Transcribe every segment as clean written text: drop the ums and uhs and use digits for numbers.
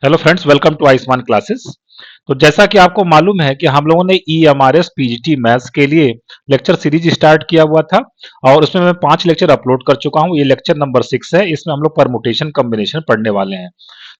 Hello friends, welcome to Ayushman classes. तो जैसा कि आपको मालूम है कि हम लोगों ने ईएमआरएस पीजीटी मैथ्स के लिए लेक्चर सीरीज स्टार्ट किया हुआ था और उसमें मैं 5 लेक्चर अपलोड कर चुका हूं। ये लेक्चर नंबर 6 है। इसमें हम लोग परमुटेशन कॉम्बिनेशन पढ़ने वाले हैं।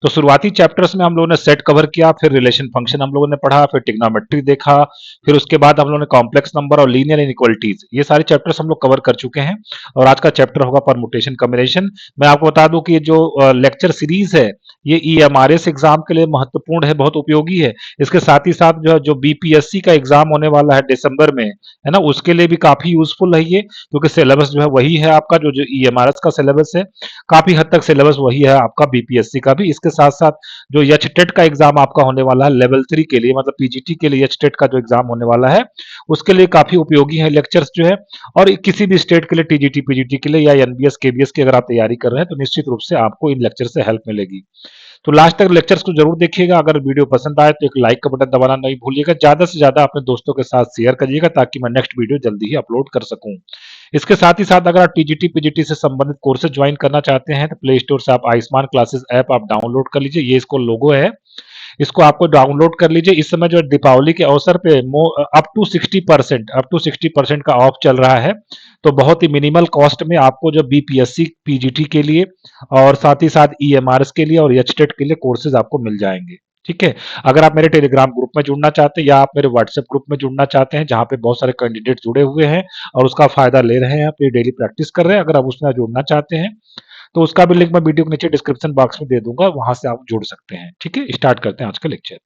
तो शुरुआती चैप्टर्स में हम लोगों ने सेट कवर किया, फिर रिलेशन फंक्शन हम लोगों ने पढ़ा, फिर ट्रिग्नोमेट्री देखा, फिर उसके बाद हम लोगों ने कॉम्प्लेक्स नंबर और लीनियर इनइक्वालिटीज, ये सारे चैप्टर्स हम लोग कवर कर चुके हैं। और आज का चैप्टर होगा परमुटेशन कॉम्बिनेशन। मैं आपको बता दूं कि ये जो लेक्चर सीरीज है ये ईएमआरएस एग्जाम के लिए महत्वपूर्ण है, बहुत उपयोगी है। इसके साथ ही साथ जो बीपीएससी का एग्जाम होने वाला है दिसंबर में, है ना, उसके लिए भी काफी यूजफुल है ये, क्योंकि सिलेबस जो है वही है आपका, जो ईएमआरएस का सिलेबस है काफी हद तक सिलेबस वही है आपका बीपीएससी का भी। इसके साथ साथ जो एच टेट का एग्जाम आपका होने वाला है लेवल 3 के लिए, मतलब पीजीटी के लिए एच टेट का जो एग्जाम होने वाला है उसके लिए काफी उपयोगी है लेक्चर्स जो है। और किसी भी स्टेट के लिए टीजीटी पीजीटी के लिए या एनबीएस केबीएस की अगर आप तैयारी कर रहे हैं तो निश्चित रूप से आपको इन लेक्चर से हेल्प मिलेगी। तो लास्ट तक लेक्चर्स को जरूर देखिएगा। अगर वीडियो पसंद आए तो एक लाइक का बटन दबाना नहीं भूलिएगा। ज्यादा से ज्यादा अपने दोस्तों के साथ शेयर करिएगा ताकि मैं नेक्स्ट वीडियो जल्दी ही अपलोड कर सकूं। इसके साथ ही साथ अगर आप टीजीटी पीजीटी से संबंधित कोर्सेज ज्वाइन करना चाहते हैं तो प्ले स्टोर से आप आयुष्मान क्लासेस ऐप आप डाउनलोड कर लीजिए। ये इसको लोगो है, इसको आपको डाउनलोड कर लीजिए। इस समय जो दीपावली के अवसर पे अप टू 60% का ऑफ चल रहा है। तो बहुत ही मिनिमल कॉस्ट में आपको जो बीपीएससी पीजीटी के लिए और साथ ही साथ ईएमआरएस के लिए और एचटेट के लिए कोर्सेज आपको मिल जाएंगे। ठीक है। अगर आप मेरे टेलीग्राम ग्रुप में जुड़ना चाहते हैं या आप मेरे व्हाट्सएप ग्रुप में जुड़ना चाहते हैं जहां पे बहुत सारे कैंडिडेट जुड़े हुए हैं और उसका फायदा ले रहे हैं, अपनी डेली प्रैक्टिस कर रहे हैं, अगर आप उसमें जुड़ना चाहते हैं तो उसका भी लिंक मैं वीडियो के नीचे डिस्क्रिप्शन बॉक्स में दे दूंगा, वहां से आप जुड़ सकते हैं। ठीक है, स्टार्ट करते हैं आज का लेक्चर।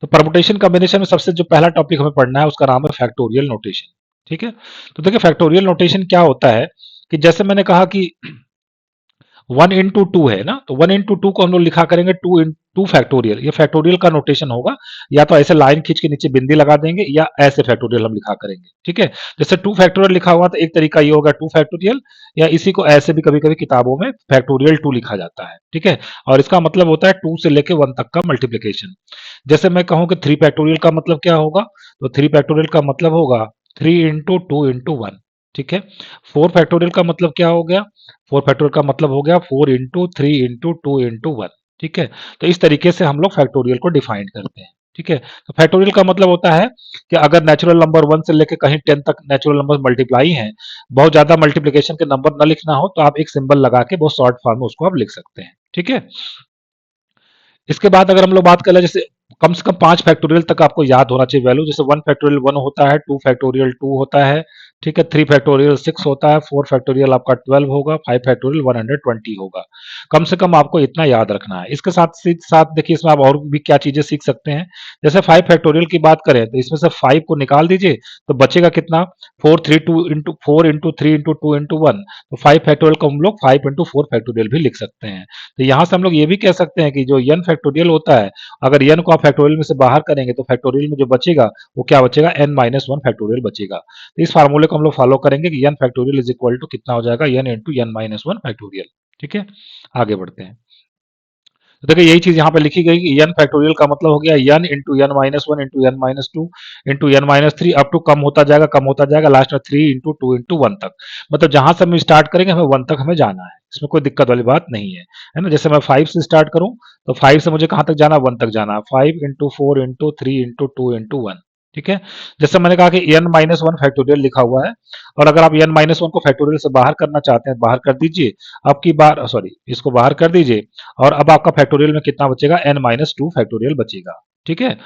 तो परमुटेशन कॉम्बिनेशन में सबसे जो पहला टॉपिक हमें पढ़ना है उसका नाम है फैक्टोरियल नोटेशन। ठीक है। तो देखिए फैक्टोरियल नोटेशन क्या होता है कि जैसे मैंने कहा कि 1 into 2 है ना, तो 1 into 2 को हम लोग लिखा करेंगे 2 फैक्टोरियल। ये फैक्टोरियल का नोटेशन होगा। या तो ऐसे लाइन खींच के नीचे बिंदी लगा देंगे या ऐसे फैक्टोरियल हम लिखा करेंगे। ठीक है। जैसे 2 फैक्टोरियल लिखा हुआ तो एक तरीका ये होगा 2 फैक्टोरियल, या इसी को ऐसे भी कभी कभी किताबों में फैक्टोरियल 2 लिखा जाता है। ठीक है। और इसका मतलब होता है 2 से लेके 1 तक का मल्टीप्लीकेशन। जैसे मैं कहूं कि 3 फैक्टोरियल का मतलब क्या होगा, तो 3 फैक्टोरियल का मतलब होगा 3 into 2 into 1। ठीक है। 4 फैक्टोरियल का मतलब क्या हो गया, 4 फैक्टोरियल का मतलब हो गया 4 into 3 into 2 into 1। ठीक है। तो इस तरीके से हम लोग फैक्टोरियल को डिफाइन करते हैं। ठीक है। तो फैक्टोरियल का मतलब होता है कि अगर नेचुरल नंबर 1 से लेकर कहीं 10 तक नेचुरल नंबर मल्टीप्लाई हैं, बहुत ज्यादा मल्टीप्लिकेशन के नंबर ना लिखना हो तो आप एक सिंबल लगा के बहुत शॉर्ट फॉर्म में उसको आप लिख सकते हैं। ठीक है। इसके बाद अगर हम लोग बात कर ले, जैसे कम से कम 5 फैक्टोरियल तक आपको याद होना चाहिए वैल्यू। जैसे 1 फैक्टोरियल 1 होता है, 2 फैक्टोरियल 2 होता है, ठीक है, 3 फैक्टोरियल 6 होता है, 4 फैक्टोरियल आपका 12 होगा, 5 फैक्टोरियल 120 होगा। कम से कम आपको इतना याद रखना है। इसके साथ साथ देखिए इसमें आप और भी क्या चीजें सीख सकते हैं। जैसे 5 फैक्टोरियल की बात करें तो इसमें से 5 को निकाल दीजिए तो बचेगा कितना, 4 3 2 into 4 into 2 into 1। तो 5 फैक्टोरियल को हम लोग 5 into 4 फैक्टोरियल भी लिख सकते हैं। तो यहां से हम लोग ये भी कह सकते हैं कि जो n फैक्टोरियल होता है, अगर n को आप फैक्टोरियल में से बाहर करेंगे तो फैक्टोरियल में जो बचेगा वो क्या बचेगा, n-1 फैक्टोरियल बचेगा। तो इस फार्मूले को हम लोग फॉलो करेंगे कि n factorial is equal to कितना हो जाएगा, n इंटू n-1 फैक्टोरियल। ठीक है। आगे बढ़ते हैं। तो देखिए यही चीज यहाँ पे लिखी गई कि n फैक्टोरियल का मतलब हो गया n into n-1 into n-2 into n-3 up to कम होता जाएगा लास्ट में 3 into 2 into 1 तक। मतलब जहां से हम स्टार्ट करेंगे हमें 1 तक हमें जाना है, इसमें कोई दिक्कत वाली बात नहीं है ना। जैसे मैं 5 से स्टार्ट करूं तो 5 से मुझे कहां तक जाना है, 1 तक जाना है। 5 into 4 into 3 into 2 into 1। ठीक है। जैसे मैंने कहा कि n-1 फैक्टोरियल लिखा हुआ है, और अगर आप n-1 को फैक्टोरियल से बाहर करना चाहते हैं बाहर कर दीजिए। अब की बार सॉरी, इसको बाहर कर दीजिए और अब आपका फैक्टोरियल में कितना बचेगा, n-2 फैक्टोरियल बचेगा। ठीक है।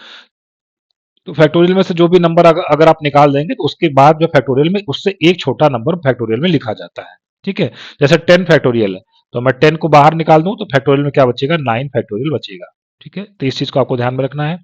तो फैक्टोरियल में से जो भी नंबर अगर आप निकाल देंगे तो उसके बाद जो फैक्टोरियल में उससे एक छोटा नंबर फैक्टोरियल में लिखा जाता है। ठीक है। जैसे 10 फैक्टोरियल है तो मैं 10 को बाहर निकाल दूं तो फैक्टोरियल में क्या बचेगा, 9 फैक्टोरियल बचेगा। ठीक है। तो इस चीज को आपको ध्यान में रखना है।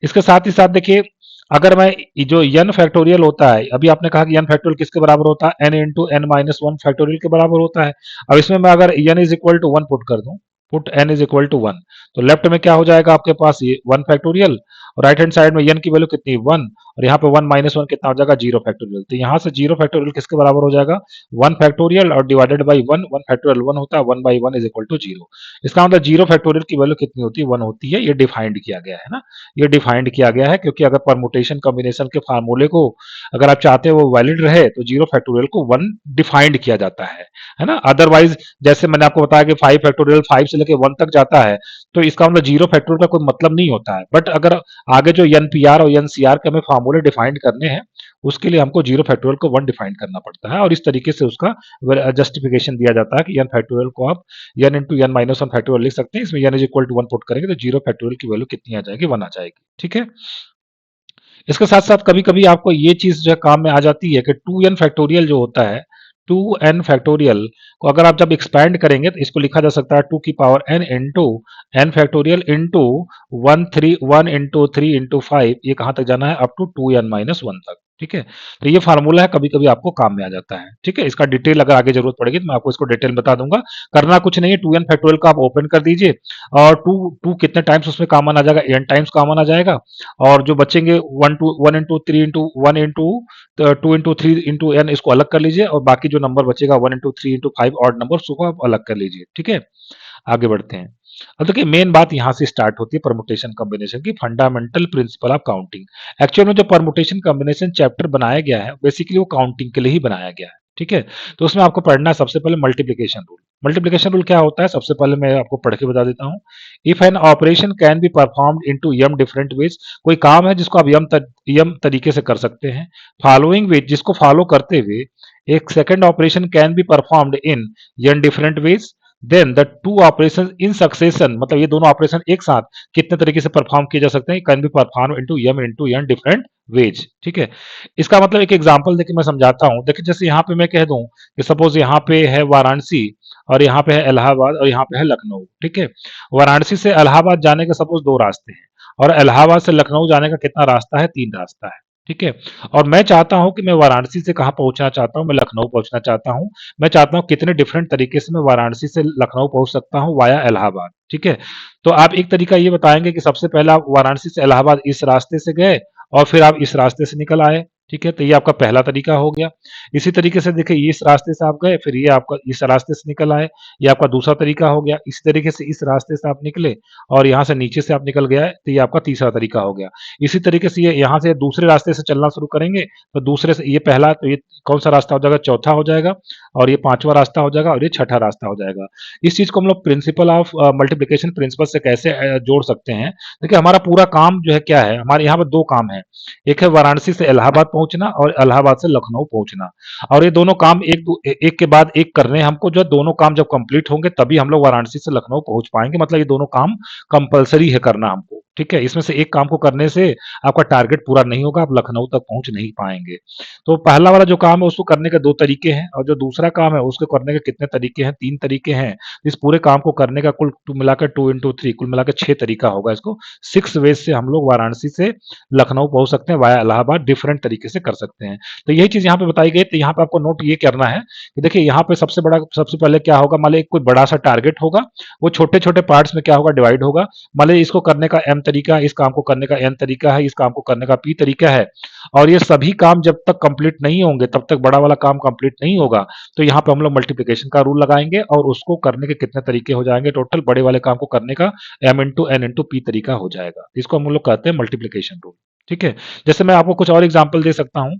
इसके साथ ही साथ देखिए, अगर मैं जो n फैक्टोरियल होता है, अभी आपने कहा कि n फैक्टोरियल किसके बराबर होता है, n इंटू n-1 फैक्टोरियल के बराबर होता है। अब इसमें मैं अगर n is equal to 1 put कर दूं, put n is equal to 1, तो लेफ्ट में क्या हो जाएगा आपके पास, ये 1 फैक्टोरियल, और राइट हैंड साइड में n की वैल्यू कितनी 1 और यहाँ पे 1 माइनस 1 कितना हो जाएगा 0 फैक्टोरियल। तो यहाँ से 0 फैक्टोरियल किसके बराबर हो जाएगा 1 फैक्टोरियल और डिवाइडेड बाई 1 1 फैक्टोरियल 1 होता है 1 बाई 1 इज इक्वल टू 0। इसका मतलब 0 फैक्टोरियल की वैल्यू कितनी होती है 1 होती है। ये डिफाइंड किया गया है ना, ये डिफाइंड किया गया है क्योंकि अगर परमुटेशन कॉम्बिनेशन के फार्मूले को अगर आप चाहते हो वो वैलिड रहे तो 0 फैक्टोरियल को 1 डिफाइंड किया जाता है ना। अदरवाइज जैसे मैंने आपको बताया कि 5 फैक्टोरियल 5 से लेकर 1 तक जाता है तो इसका मतलब 0 फैक्टोरियल का कोई मतलब नहीं होता है। बट अगर आगे जो NPR और NCR के हमें फार्मूले डिफाइंड करने हैं उसके लिए हमको 0 फैक्टोरियल को 1 डिफाइन करना पड़ता है और इस तरीके से उसका जस्टिफिकेशन दिया जाता है कि n फैक्टोरियल को आप n into n minus 1 factorial लिख सकते हैं। इसमें n is equal to 1 put करेंगे तो 0 फैक्टोरियल की वैल्यू कितनी आ जाएगी 1 आ जाएगी। ठीक है, इसके साथ साथ कभी कभी आपको ये चीज जो है काम में आ जाती है कि 2n फैक्टोरियल जो होता है 2n फैक्टोरियल को अगर आप जब एक्सपैंड करेंगे तो इसको लिखा जा सकता है 2 की power n into n factorial into 1 into 3 into 5, ये कहाँ तक जाना है अप टू 2n माइनस 1 तक। ठीक है, तो ये फार्मूला है, कभी कभी आपको काम में आ जाता है। ठीक है, इसका डिटेल अगर आगे जरूरत पड़ेगी तो मैं आपको इसको डिटेल बता दूंगा। करना कुछ नहीं है, 2n फैक्टोरियल का आप ओपन कर दीजिए और टू टू कितने टाइम्स उसमें कॉमन आ जाएगा n टाइम्स कॉमन आ जाएगा और जो बचेंगे 1 into 3 into 1 into 2 into 3 into n इसको अलग कर लीजिए और बाकी जो नंबर बचेगा 1 इंटू 3 इंटू 5 ऑड नंबर उसको आप अलग कर लीजिए। ठीक है, आगे बढ़ते हैं। अब देखिए मेन बात यहाँ से स्टार्ट होती है परमुटेशन कॉम्बिनेशन की, fundamental principle of counting. Actual में जो परमुटेशन कॉम्बिनेशन चैप्टर बनाया गया है बेसिकली वो काउंटिंग के लिए ही बनाया गया है। ठीक है, तो उसमें आपको पढ़ना है सबसे पहले मल्टीप्लिकेशन रूल। मल्टीप्लिकेशन रूल क्या होता है सबसे पहले मैं आपको पढ़ के बता देता हूँ। If an operation can be performed into m different ways, कोई काम है जिसको आप यम तरीके से कर सकते हैं, फॉलोइंग वेज जिसको फॉलो करते हुए एक second operation can be performed in n different ways, then the two operation in succession, मतलब ये दोनों ऑपरेशन एक साथ कितने तरीके से परफॉर्म किए जा सकते हैं, can be perform into m into n different ways. ठीक है, इसका मतलब एक एग्जांपल देखिए मैं समझाता हूं। देखिए जैसे यहाँ पे मैं कह दूं कि सपोज यहाँ पे है वाराणसी और यहाँ पे है इलाहाबाद और यहाँ पे है लखनऊ। ठीक है, वाराणसी से इलाहाबाद जाने के सपोज 2 रास्ते हैं और इलाहाबाद से लखनऊ जाने का कितना रास्ता है 3 रास्ता है। ठीक है, और मैं चाहता हूं कि मैं वाराणसी से कहाँ पहुंचना चाहता हूं, मैं लखनऊ पहुंचना चाहता हूं। मैं चाहता हूं कितने डिफरेंट तरीके से मैं वाराणसी से लखनऊ पहुंच सकता हूं वाया इलाहाबाद। ठीक है, तो आप एक तरीका ये बताएंगे कि सबसे पहले आप वाराणसी से इलाहाबाद इस रास्ते से गए और फिर आप इस रास्ते से निकल आए। ठीक है, तो ये आपका पहला तरीका हो गया। इसी तरीके से देखिए इस रास्ते से आप गए फिर ये आपका इस रास्ते से निकल आए, ये आपका दूसरा तरीका हो गया। इसी तरीके से इस रास्ते से आप निकले और यहाँ से नीचे से आप निकल गया है तो ये आपका तीसरा तरीका हो गया। इसी तरीके से ये यहाँ से दूसरे रास्ते से चलना शुरू करेंगे तो दूसरे से ये पहला, तो ये कौन सा रास्ता हो जाएगा चौथा हो जाएगा और ये 5वां रास्ता हो जाएगा और ये छठा रास्ता हो जाएगा। इस चीज को हम लोग प्रिंसिपल ऑफ मल्टीप्लिकेशन प्रिंसिपल से कैसे जोड़ सकते हैं। देखिए हमारा पूरा काम जो है क्या है, हमारे यहाँ पर 2 काम है, एक है वाराणसी से इलाहाबाद पहुंचना और इलाहाबाद से लखनऊ पहुंचना। और ये दोनों काम एक के बाद एक करने हैं हमको, जो दोनों काम जब कंप्लीट होंगे तभी हम लोग वाराणसी से लखनऊ पहुंच पाएंगे। मतलब ये दोनों काम कंपलसरी है करना हमको। ठीक है, इसमें से एक काम को करने से आपका टारगेट पूरा नहीं होगा, आप लखनऊ तक पहुंच नहीं पाएंगे। तो पहला वाला जो काम है उसको करने के 2 तरीके हैं और जो दूसरा काम है उसको करने के कितने तरीके हैं 3 तरीके हैं। इस पूरे काम को करने का कुल मिलाकर 2 इंटू 3 कुल मिलाकर 6 तरीका होगा। इसको 6 वेज से हम लोग वाराणसी से लखनऊ पहुंच सकते हैं वाया इलाहाबाद, डिफरेंट तरीके से कर सकते हैं। तो यही चीज यहाँ पे बताई गई। तो यहाँ पे आपको नोट ये करना है कि देखिए यहाँ पे सबसे पहले क्या होगा, मान लीजिए कोई बड़ा सा टारगेट होगा, वो छोटे छोटे पार्ट्स में क्या होगा डिवाइड होगा। मान लीजिए इसको करने का m तरीका है, इस काम को करने का n तरीका है, इस काम को करने का p तरीका है और ये सभी काम जब तक कंप्लीट नहीं होंगे तब तक बड़ा वाला काम कंप्लीट नहीं होगा। तो यहाँ पे हम लोग मल्टीप्लिकेशन का रूल लगाएंगे और उसको करने के कितने तरीके हो जाएंगे, टोटल बड़े वाले काम को करने का m into n into p तरीका हो जाएगा। इसको हम लोग कहते हैं मल्टीप्लिकेशन रूल। ठीक है, जैसे मैं आपको कुछ और एग्जांपल दे सकता हूं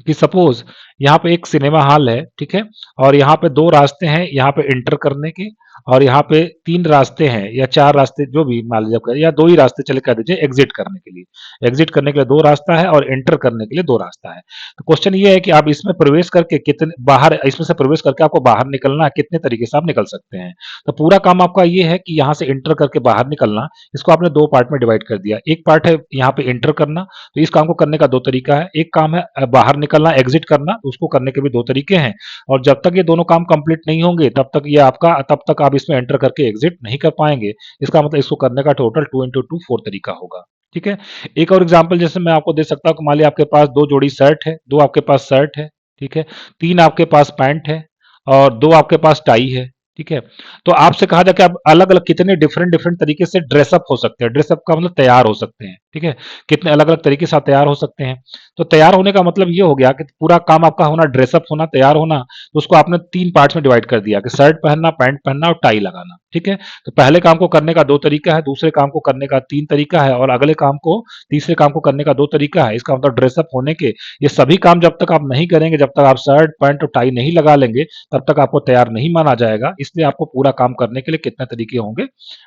कि सपोज यहाँ पे एक सिनेमा हॉल है। ठीक है, और यहाँ पे 2 रास्ते हैं यहाँ पे एंटर करने के और यहाँ पे 3 रास्ते हैं या 4 रास्ते जो भी मान लीजिए या 2 ही रास्ते चले कह दीजिए एग्जिट करने के लिए। एग्जिट करने के लिए 2 रास्ता है और एंटर करने के लिए 2 रास्ता है। तो क्वेश्चन ये है कि आप इसमें प्रवेश करके कितने बाहर, इसमें से प्रवेश करके आपको बाहर निकलना है, कितने तरीके से आप निकल सकते हैं। तो पूरा काम आपका ये है कि यहाँ से एंटर करके बाहर निकलना, इसको आपने 2 पार्ट में डिवाइड कर दिया। एक पार्ट है यहाँ पे एंटर करना, तो इस काम को करने का 2 तरीका है। एक काम है बाहर निकलना एग्जिट करना, उसको करने के भी 2 तरीके हैं। और जब तक ये दोनों काम कंप्लीट नहीं होंगे तब तक आप इसमें एंटर करके एग्जिट नहीं कर पाएंगे। इसका मतलब इसको करने का टोटल 2 इंटू 2 4 तरीका होगा। ठीक है, एक और एग्जांपल जैसे मैं आपको दे सकता हूँ कि मान लीजिए आपके पास 2 जोड़ी शर्ट है, 2 आपके पास शर्ट है। ठीक है, 3 आपके पास पैंट है और 2 आपके पास टाई है। ठीक है। तो आपसे कहा जाए कि आप अलग अलग कितने डिफरेंट डिफरेंट तरीके से ड्रेसअप हो सकते हैं, ड्रेसअप का मतलब तैयार हो सकते हैं, ठीक है। कितने अलग अलग तरीके से आप तैयार हो सकते हैं। तो तैयार होने का मतलब ये हो गया कि पूरा काम आपका होना, ड्रेसअप होना, तैयार होना, तो उसको आपने तीन पार्ट्स में डिवाइड कर दिया कि शर्ट पहनना, पैंट पहनना और टाई लगाना, ठीक है। तो पहले काम को करने का दो तरीका है, दूसरे काम को करने का तीन तरीका है, और अगले काम को, तीसरे काम को करने का दो तरीका है। इसका मतलब ड्रेसअप होने के ये सभी काम जब तक आप नहीं करेंगे, जब तक आप शर्ट पैंट और टाई नहीं लगा लेंगे, तब तक आपको तैयार नहीं माना जाएगा। इसलिए आपको पूरा काम करने के लिए कितने तरीके होंगे,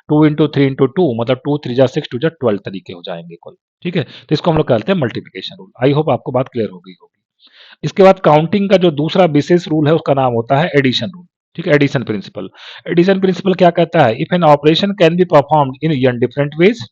2 into 3 into 2, मतलब 2 3 जा 6 2 जा 12 तरीके हो जाएंगे कुल, ठीक है। तो इसको हम लोग कहते हैं मल्टीप्लिकेशन रूल। आई होप आपको बात क्लियर हो गई होगी। इसके बाद काउंटिंग का जो दूसरा विशेष रूल है उसका नाम होता है एडिशन रूल, ठीक है, एडिशन प्रिंसिपल। एडिशन प्रिंसिपल क्या कहता है, if an operation can be performed in an different ways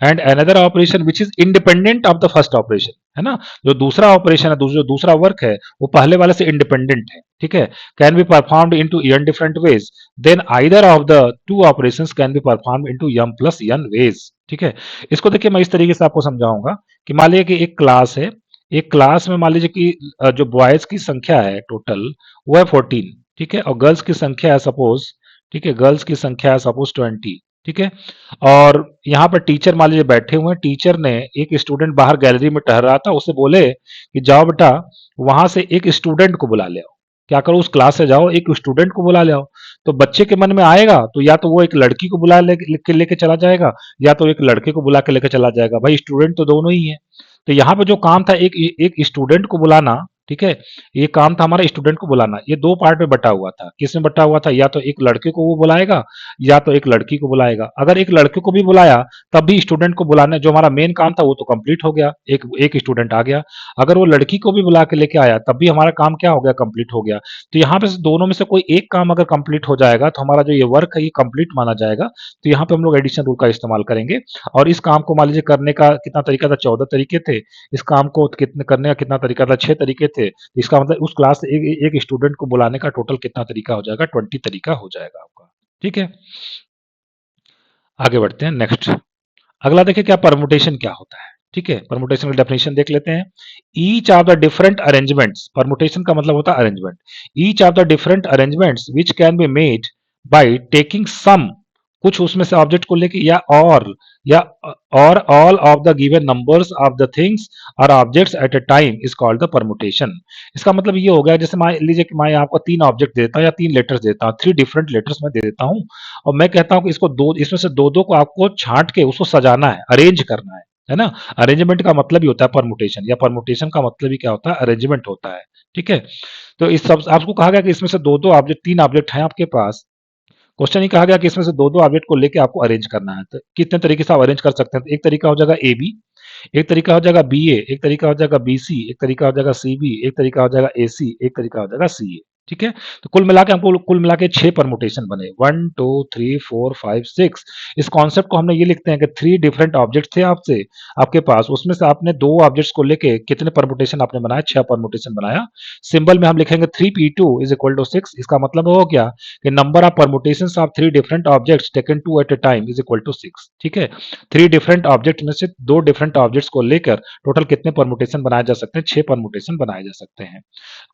and another operation which is independent of the first operation, है ना। जो दूसरा ऑपरेशन है, जो दूसरा वर्क है, वो पहले वाले से इंडिपेंडेंट है, ठीक है। Can be performed into n different ways, then either of the two operations can be performed into m plus n ways, ठीक है। इसको देखिए मैं इस तरीके से आपको समझाऊंगा कि मान लीजिए कि एक क्लास है, एक क्लास में मान लीजिए कि जो बॉयज की संख्या है टोटल, वो है 14, ठीक है, और गर्ल्स की संख्या है सपोज, ठीक है, गर्ल्स की संख्या है सपोज 20, ठीक है। और यहाँ पर टीचर मान लीजिए बैठे हुए हैं, टीचर ने एक स्टूडेंट बाहर गैलरी में टहल रहा था, उसे बोले कि जाओ बेटा वहां से एक स्टूडेंट को बुला ले आओ। क्या करो, उस क्लास से जाओ, एक स्टूडेंट को बुला ले आओ। तो बच्चे के मन में आएगा तो या तो वो एक लड़की को बुला लेके चला जाएगा, या तो एक लड़के को बुला के लेके चला जाएगा। भाई स्टूडेंट तो दोनों ही है। तो यहाँ पे जो काम था, एक एक स्टूडेंट को बुलाना, ठीक है, ये काम था हमारा स्टूडेंट को बुलाना। ये दो पार्ट में बटा हुआ था। किसमें बटा हुआ था, या तो एक लड़के को वो बुलाएगा, या तो एक लड़की को बुलाएगा। अगर एक लड़के को भी बुलाया तब भी स्टूडेंट को बुलाने, जो हमारा मेन काम था वो तो कंप्लीट हो गया, एक एक स्टूडेंट आ गया। अगर वो लड़की को भी बुला के लेके आया तब भी हमारा काम क्या हो गया, कंप्लीट हो गया। तो यहाँ पे दोनों में से कोई एक काम अगर कंप्लीट हो जाएगा तो हमारा जो ये वर्क है ये कंप्लीट माना जाएगा। तो यहाँ पे हम लोग एडिशन रूल का इस्तेमाल करेंगे। और इस काम को मान लीजिए करने का कितना तरीका था, 14 तरीके थे। इस काम को कितने करने का कितना तरीका था, 6 तरीके थे। इसका मतलब उस क्लास से एक स्टूडेंट को बुलाने का टोटल कितना तरीका हो जाएगा, 20 तरीका हो जाएगा आपका, ठीक है। आगे बढ़ते हैं नेक्स्ट। अगला देखिए क्या परमुटेशन क्या होता है, ठीक है। परमुटेशन की डेफिनेशन देख लेते हैं। Each of the different arrangements, permutation का मतलब होता है arrangement. Each of the different arrangements which can be made by taking some, कुछ उसमें से ऑब्जेक्ट को लेके, या और all of the given numbers of the things और objects at a time is called the permutation. इसका मतलब ये हो गया, जैसे मान लीजिए कि मैं आपको तीन ऑब्जेक्ट देता हूँ या तीन लेटर्स देता हूँ, थ्री डिफरेंट लेटर्स मैं दे देता हूँ, और मैं कहता हूँ कि इसको दो, इसमें से दो दो को आपको छांट के उसको सजाना है, अरेंज करना है ना। अरेंजमेंट का मतलब ही होता है परमुटेशन, या परमुटेशन का मतलब ही क्या होता है, अरेंजमेंट होता है, ठीक है। तो इस सब आपको कहा गया कि इसमें से दो दो ऑब्जेक्ट, तीन ऑब्जेक्ट हैं आपके पास। क्वेश्चन ही कहा गया कि इसमें से दो दो ऑब्जेक्ट को लेके आपको अरेंज करना है। तो कितने तरीके से आप अरेंज कर सकते हैं, तो एक तरीका हो जाएगा ए बी, एक तरीका हो जाएगा बी ए, एक तरीका हो जाएगा बी सी, एक तरीका हो जाएगा सी बी, एक तरीका हो जाएगा ए सी, एक तरीका हो जाएगा सी ए, ठीक है। तो कुल मिला के हमको कुल मिला के 6 परमुटेशन बने, 1 2 3 4 5 6। इस कॉन्सेप्ट को हमने ये लिखते हैं कि 3 डिफरेंट ऑब्जेक्ट थे आपसे, आपके पास, उसमें से आपने दो ऑब्जेक्ट्स को लेके कितने परमुटेशन आपने बनाया, 6 परमुटेशन बनाया। सिंबल में हम लिखेंगे 3p2 इज इक्वल टू 6। इसका मतलब हो गया कि number of permutations of 3 different objects taken two at a time is equal to 6, ठीक है। 3 डिफरेंट ऑब्जेक्ट में से दो डिफरेंट ऑब्जेक्ट्स को लेकर टोटल कितने परमुटेशन बनाए जा सकते हैं, 6 परमुटेशन बनाए जा सकते हैं।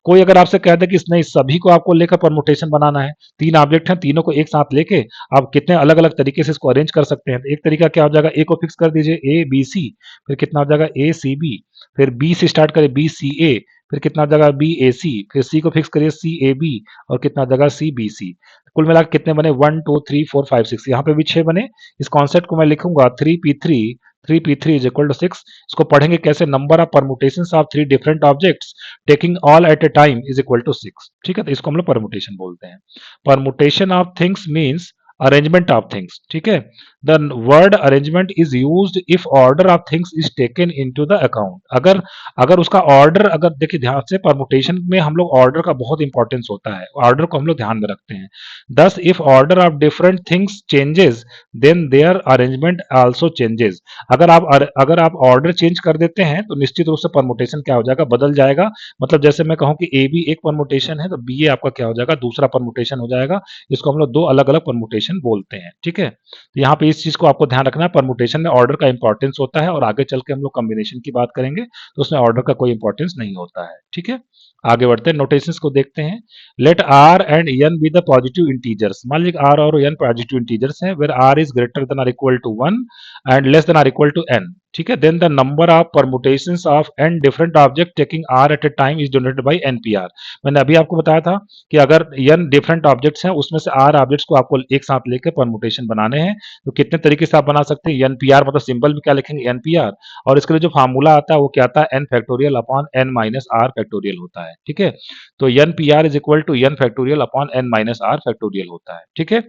कोई अगर आपसे कह दे कि नहीं, सभी को आपको लेकर परमुटेशन बनाना है, तीन ऑब्जेक्ट हैं, तीनों को एक साथ लेके आप कितने अलग अलग तरीके से इसको अरेंज कर सकते हैं, तो एक तरीका क्या हो जाएगा, ए को फिक्स कर दीजिए ए बी सी, फिर कितना हो जाएगा ए सी बी, फिर बी से स्टार्ट करें बी सी ए, फिर कितना हो जाएगा बी ए सी, फिर सी को फिक्स करिए सी ए बी, और कितना हो जाएगा सी बी सी। कुल मिलाकर कितने बने, 1 2 3 4 5 6। यहाँ पे भी 6 बने। इस कॉन्सेप्ट को मैं लिखूंगा 3p3 इज इक्वल टू 6। इसको पढ़ेंगे कैसे, number of permutations of 3 different objects taking all at a time is equal to 6, ठीक है। तो इसको हम लोग परमुटेशन बोलते हैं। Permutation of things means arrangement of things, ठीक है। The word arrangement is used if order of things is taken into the account. अगर अगर उसका ऑर्डर, अगर देखिए ध्यान से, परमुटेशन में हम लोग ऑर्डर का बहुत इंपॉर्टेंस होता है, ऑर्डर को हम लोग ध्यान में रखते हैं। Thus if order of different things changes then their arrangement also changes. अगर आप ऑर्डर चेंज कर देते हैं तो निश्चित रूप से परमुटेशन क्या हो जाएगा, बदल जाएगा। मतलब जैसे मैं कहूं कि ए बी एक परमुटेशन है, तो बी ए आपका क्या हो जाएगा, दूसरा परमुटेशन हो जाएगा। इसको हम लोग दो अलग अलग परमुटेशन बोलते हैं, ठीक है। तो यहाँ पे इस चीज को आपको ध्यान रखना है, परमुटेशन में ऑर्डर का इंपॉर्टेंस होता है, और आगे चल के हम लोग कॉम्बिनेशन की बात करेंगे तो उसमें ऑर्डर का कोई इंपॉर्टेंस नहीं होता है, ठीक है। आगे बढ़ते हैं, नोटेशंस को देखते हैं। Let r and n be the positive integers. मान लीजिए आर और एन पॉजिटिव इंटीजर्स हैं, where r is greater than or equal to 1 and less than or equal to n. ठीक है, then the number of permutations of n different object taking r at a time is denoted by nPr. मैंने अभी आपको बताया था कि अगर an different objects हैं, उसमें से आर ऑब्जेक्ट्स को आपको एक साथ लेकर परमुटेशन बनाने हैं, तो कितने तरीके से आप बना सकते हैं। एनपीआर मतलब सिंबल में क्या लिखेंगे, एनपीआर, और इसके लिए जो फार्मूला आता है वो क्या आता है, n factorial upon n minus r factorial होता है। ठीक है, तो n P r is equal to n factorial upon n minus r factorial होता है। ठीक है,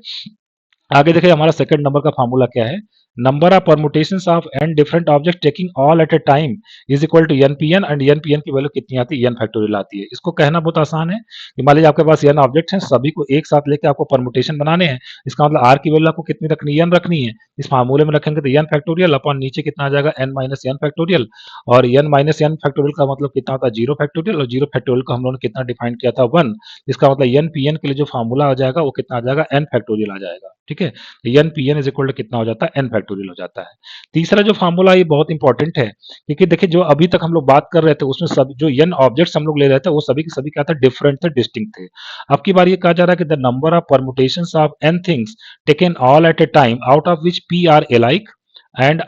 आगे देखिए हमारा सेकंड नंबर का फार्मूला क्या है। Number of permutations of n different object taking all at a time is equal to n P n, and n P n की वैल्यू कितनी आती है, एन फैक्टोरियल आती है। इसको कहना बहुत आसान है कि मान लीजिए आपके पास एन ऑब्जेक्ट हैं, सभी को एक साथ लेकर आपको परमुटेशन बनाने हैं। इसका मतलब आर की वैल्यू आपको कितनी रखनी है, एन रखनी है। इस फार्मूले में रखेंगे तो एन फैक्टोरियल अपॉन नीचे कितना आ जाएगा, एन माइनस एन फैक्टोरियल, और एन माइनस एन फैक्टोरियल का मतलब कितना होता है, जीरो फैक्टोरियल, और जीरो फैक्टोरियल को हम लोगों ने कितना डिफाइन किया था, 1। इसका मतलब एन पी एन के लिए जो फार्मूला आ जाएगा वो कितना आ जाएगा, एन फैक्टोरियल आ जाएगा। ठीक है, n P n is equal to कितना हो जाता है, एन फैक्टोरियल हो जाता है। तीसरा जो फार्मूला ये बहुत इंपॉर्टेंट है, क्योंकि देखिए जो अभी तक हम लोग बात कर रहे थे उसमें सब जो एन ऑब्जेक्ट्स हम लोग ले रहे थे वो सभी के सभी क्या था, डिफरेंट थे, डिस्टिंक्ट थे। अब की बार ये कहा जा रहा है कि the number of permutations of n things taken all at a time out of which p are alike and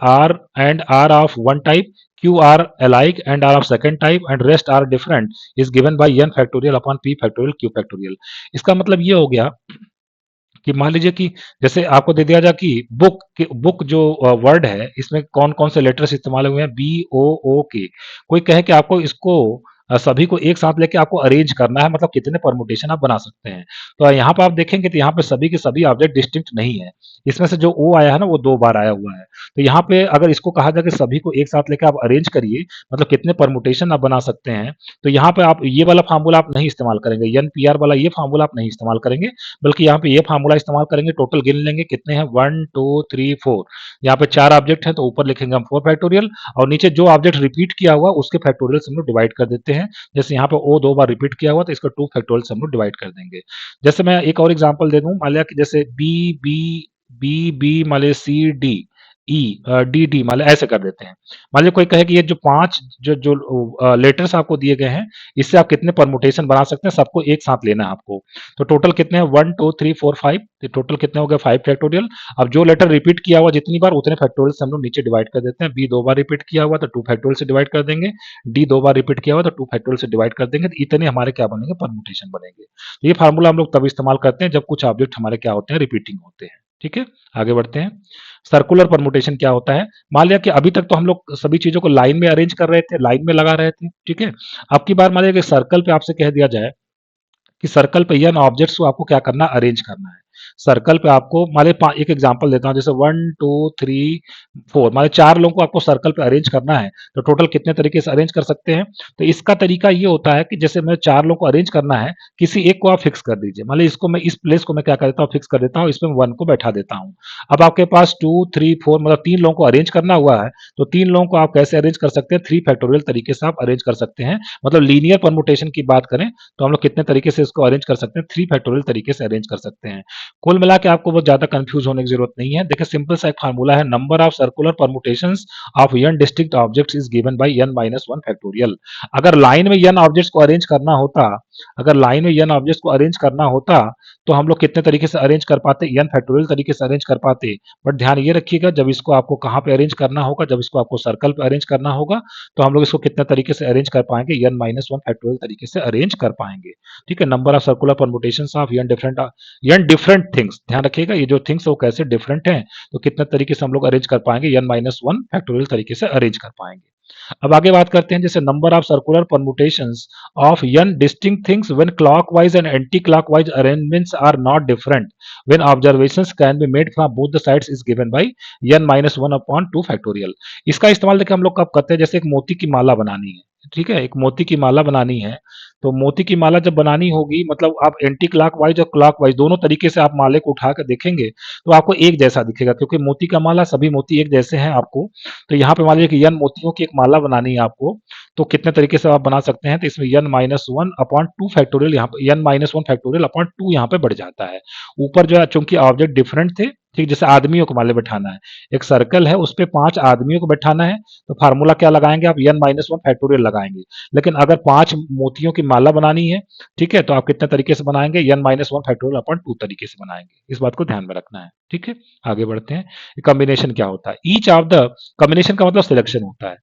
are of one type, q are alike and are of second type, and rest are different is given by n factorial upon p factorial q factorial। इसका मतलब ये हो गया कि मान लीजिए कि जैसे आपको दे दिया जाए कि बुक जो वर्ड है इसमें कौन कौन से लेटर्स इस्तेमाल हुए हैं, बी ओ ओ के। कोई कहे कि आपको इसको सभी को एक साथ लेके आपको अरेंज करना है, मतलब कितने परमुटेशन आप बना सकते हैं। तो यहाँ पे आप देखेंगे तो यहाँ पे सभी के सभी ऑब्जेक्ट डिस्टिंक्ट नहीं है। इसमें से जो ओ आया है ना वो 2 बार आया हुआ है। तो यहाँ पे अगर इसको कहा जाए कि सभी को एक साथ लेके आप अरेंज करिए, मतलब कितने परमुटेशन आप बना सकते हैं, तो यहाँ पे आप ये वाला फार्मूला आप नहीं इस्तेमाल करेंगे, एन पी आर वाला ये फार्मूला आप नहीं इस्तेमाल करेंगे, बल्कि यहाँ पे ये फार्मूला इस्तेमाल करेंगे। टोटल गिन लेंगे कितने हैं, 1 2 3 4। यहाँ पे 4 ऑब्जेक्ट हैं तो ऊपर लिखेंगे हम 4 फैक्टोरियल, और नीचे जो ऑब्जेक्ट रिपीट किया हुआ उसके फैक्टोरियल से हम लोग डिवाइड कर देते हैं। जैसे यहाँ पे ओ 2 बार रिपीट किया हुआ तो इसका 2 फैक्टोरियल से हम लोग डिवाइड कर देंगे। जैसे मैं एक और एग्जांपल दे दूं, मान लिया कि जैसे बी बी बी बी मान लिया C D E D D मान लिया ऐसे कर देते हैं। मान लीजिए कोई कहे कि ये जो 5 जो जो लेटर्स आपको दिए गए हैं इससे आप कितने परमुटेशन बना सकते हैं, सबको एक साथ लेना है आपको। तो टोटल कितने हैं, 1 2 3 4 5, तो टोटल कितने हो गए, 5 फैक्टोरियल। अब जो लेटर रिपीट किया हुआ जितनी बार उतने फैक्टोरियल से हम लोग नीचे डिवाइड कर देते हैं। बी 2 बार रिपीट किया हुआ तो 2 फैक्टोरियल से डिवाइड कर देंगे, डी 2 बार रिपीट किया हुआ तो 2 फैक्टोरियल से डिवाइड कर देंगे। तो इतने हमारे क्या बनेंगे, परमुटेशन बनेंगे। तो ये फार्मूला हम लोग तब इस्तेमाल करते हैं जब कुछ ऑब्जेक्ट हमारे क्या होते हैं, रिपीटिंग होते हैं। ठीक है, आगे बढ़ते हैं। सर्कुलर परमुटेशन क्या होता है। मान लिया कि अभी तक तो हम लोग सभी चीजों को लाइन में अरेंज कर रहे थे, लाइन में लगा रहे थे। ठीक है, अब की बार मान लिया कि सर्कल पे आपसे कह दिया जाए कि सर्कल पे एन ऑब्जेक्ट्स को आपको क्या करना है, अरेंज करना है। सर्कल पे आपको मान लीजिए एक एग्जांपल देता हूं, जैसे 1 2 3 4 मान लीजिए 4 लोगों को आपको सर्कल पे अरेंज करना है, तो टोटल कितने तरीके से अरेंज कर सकते हैं। तो इसका तरीका ये होता है कि जैसे मैं 4 लोगों को अरेंज करना है, किसी एक को आप फिक्स कर दीजिए। मान लीजिए इसको मैं इस प्लेस को मैं क्या कर देता हूँ, फिक्स कर देता हूँ, इसमें 1 को बैठा देता हूँ। अब आपके पास 2 3 4 मतलब 3 लोगों को अरेंज करना हुआ है, तो 3 लोगों को आप कैसे अरेंज कर सकते हैं, 3 फैक्टोरियल तरीके से आप अरेंज कर सकते हैं। मतलब लीनियर परमुटेशन की बात करें तो हम लोग कितने तरीके से इसको अरेंज कर सकते हैं, 3 फैक्टोरियल तरीके से अरेंज कर सकते हैं। कुल मिला के आपको बहुत ज्यादा कंफ्यूज होने की जरूरत नहीं है। देखिए सिंपल सा एक फार्मूला है, number of circular permutations of n distinct objects is given by n minus 1 factorial. अगर लाइन में n ऑब्जेक्ट्स को अरेंज करना होता, अगर लाइन में n ऑब्जेक्ट्स को अरेंज करना होता तो हम लोग कितने तरीके से अरेंज कर पाते, n फैक्टोरियल तरीके से अरेंज कर पाते। बट ध्यान ये रखिएगा जब इसको आपको कहाँ पे अरेंज करना होगा, जब इसको आपको सर्कल पे अरेंज करना होगा तो हम लोग इसको कितने तरीके से अरेंज कर पाएंगे, n माइनस 1 फैक्टोरियल तरीके से अरेंज कर पाएंगे। ठीक है, number of circular permutations of n different things, ध्यान रखिएगा ये जो थिंग्स वो कैसे डिफरेंट हैं, तो कितने तरीके से हम लोग अरेंज कर पाएंगे, n माइनस 1 फैक्टोरियल तरीके से अरेंज कर पाएंगे। अब आगे बात करते हैं, जैसे number of circular permutations of n distinct things when clockwise and anti clockwise arrangements are not different when observations can be made from both the sides is given by n minus 1 upon 2 factorial. इसका इस्तेमाल देखिए हम लोग कब करते हैं, जैसे एक मोती की माला बनानी है। ठीक है, एक मोती की माला बनानी है, तो मोती की माला जब बनानी होगी मतलब आप एंटी क्लॉकवाइज और क्लॉकवाइज दोनों तरीके से आप माले को उठा कर देखेंगे तो आपको एक जैसा दिखेगा, क्योंकि मोती का माला सभी मोती एक जैसे हैं आपको। तो यहाँ पे मान लीजिए कि n मोतियों की एक माला बनानी है आपको, तो कितने तरीके से आप बना सकते हैं, तो इसमें n माइनस 1 अपॉन 2 फैक्टोरियल, यहाँ पे n माइनस 1 फैक्टोरियल अपॉन 2 यहाँ पे बढ़ जाता है। ऊपर जो है चूंकि ऑब्जेक्ट डिफरेंट थे ठीक, जैसे आदमियों को मान लो बैठाना है, एक सर्कल है उस पे 5 आदमियों को बैठाना है, तो फार्मूला क्या लगाएंगे आप, n माइनस वन फैक्टोरियल लगाएंगे। लेकिन अगर 5 मोतियों की माला बनानी है, ठीक है, तो आप कितने तरीके से बनाएंगे, n minus one factorial upon 2 तरीके से बनाएंगे। इस बात को ध्यान में रखना है। ठीक है, आगे बढ़ते हैं। कॉम्बिनेशन क्या होता है, ईच ऑफ द, कॉम्बिनेशन का मतलब सिलेक्शन होता है।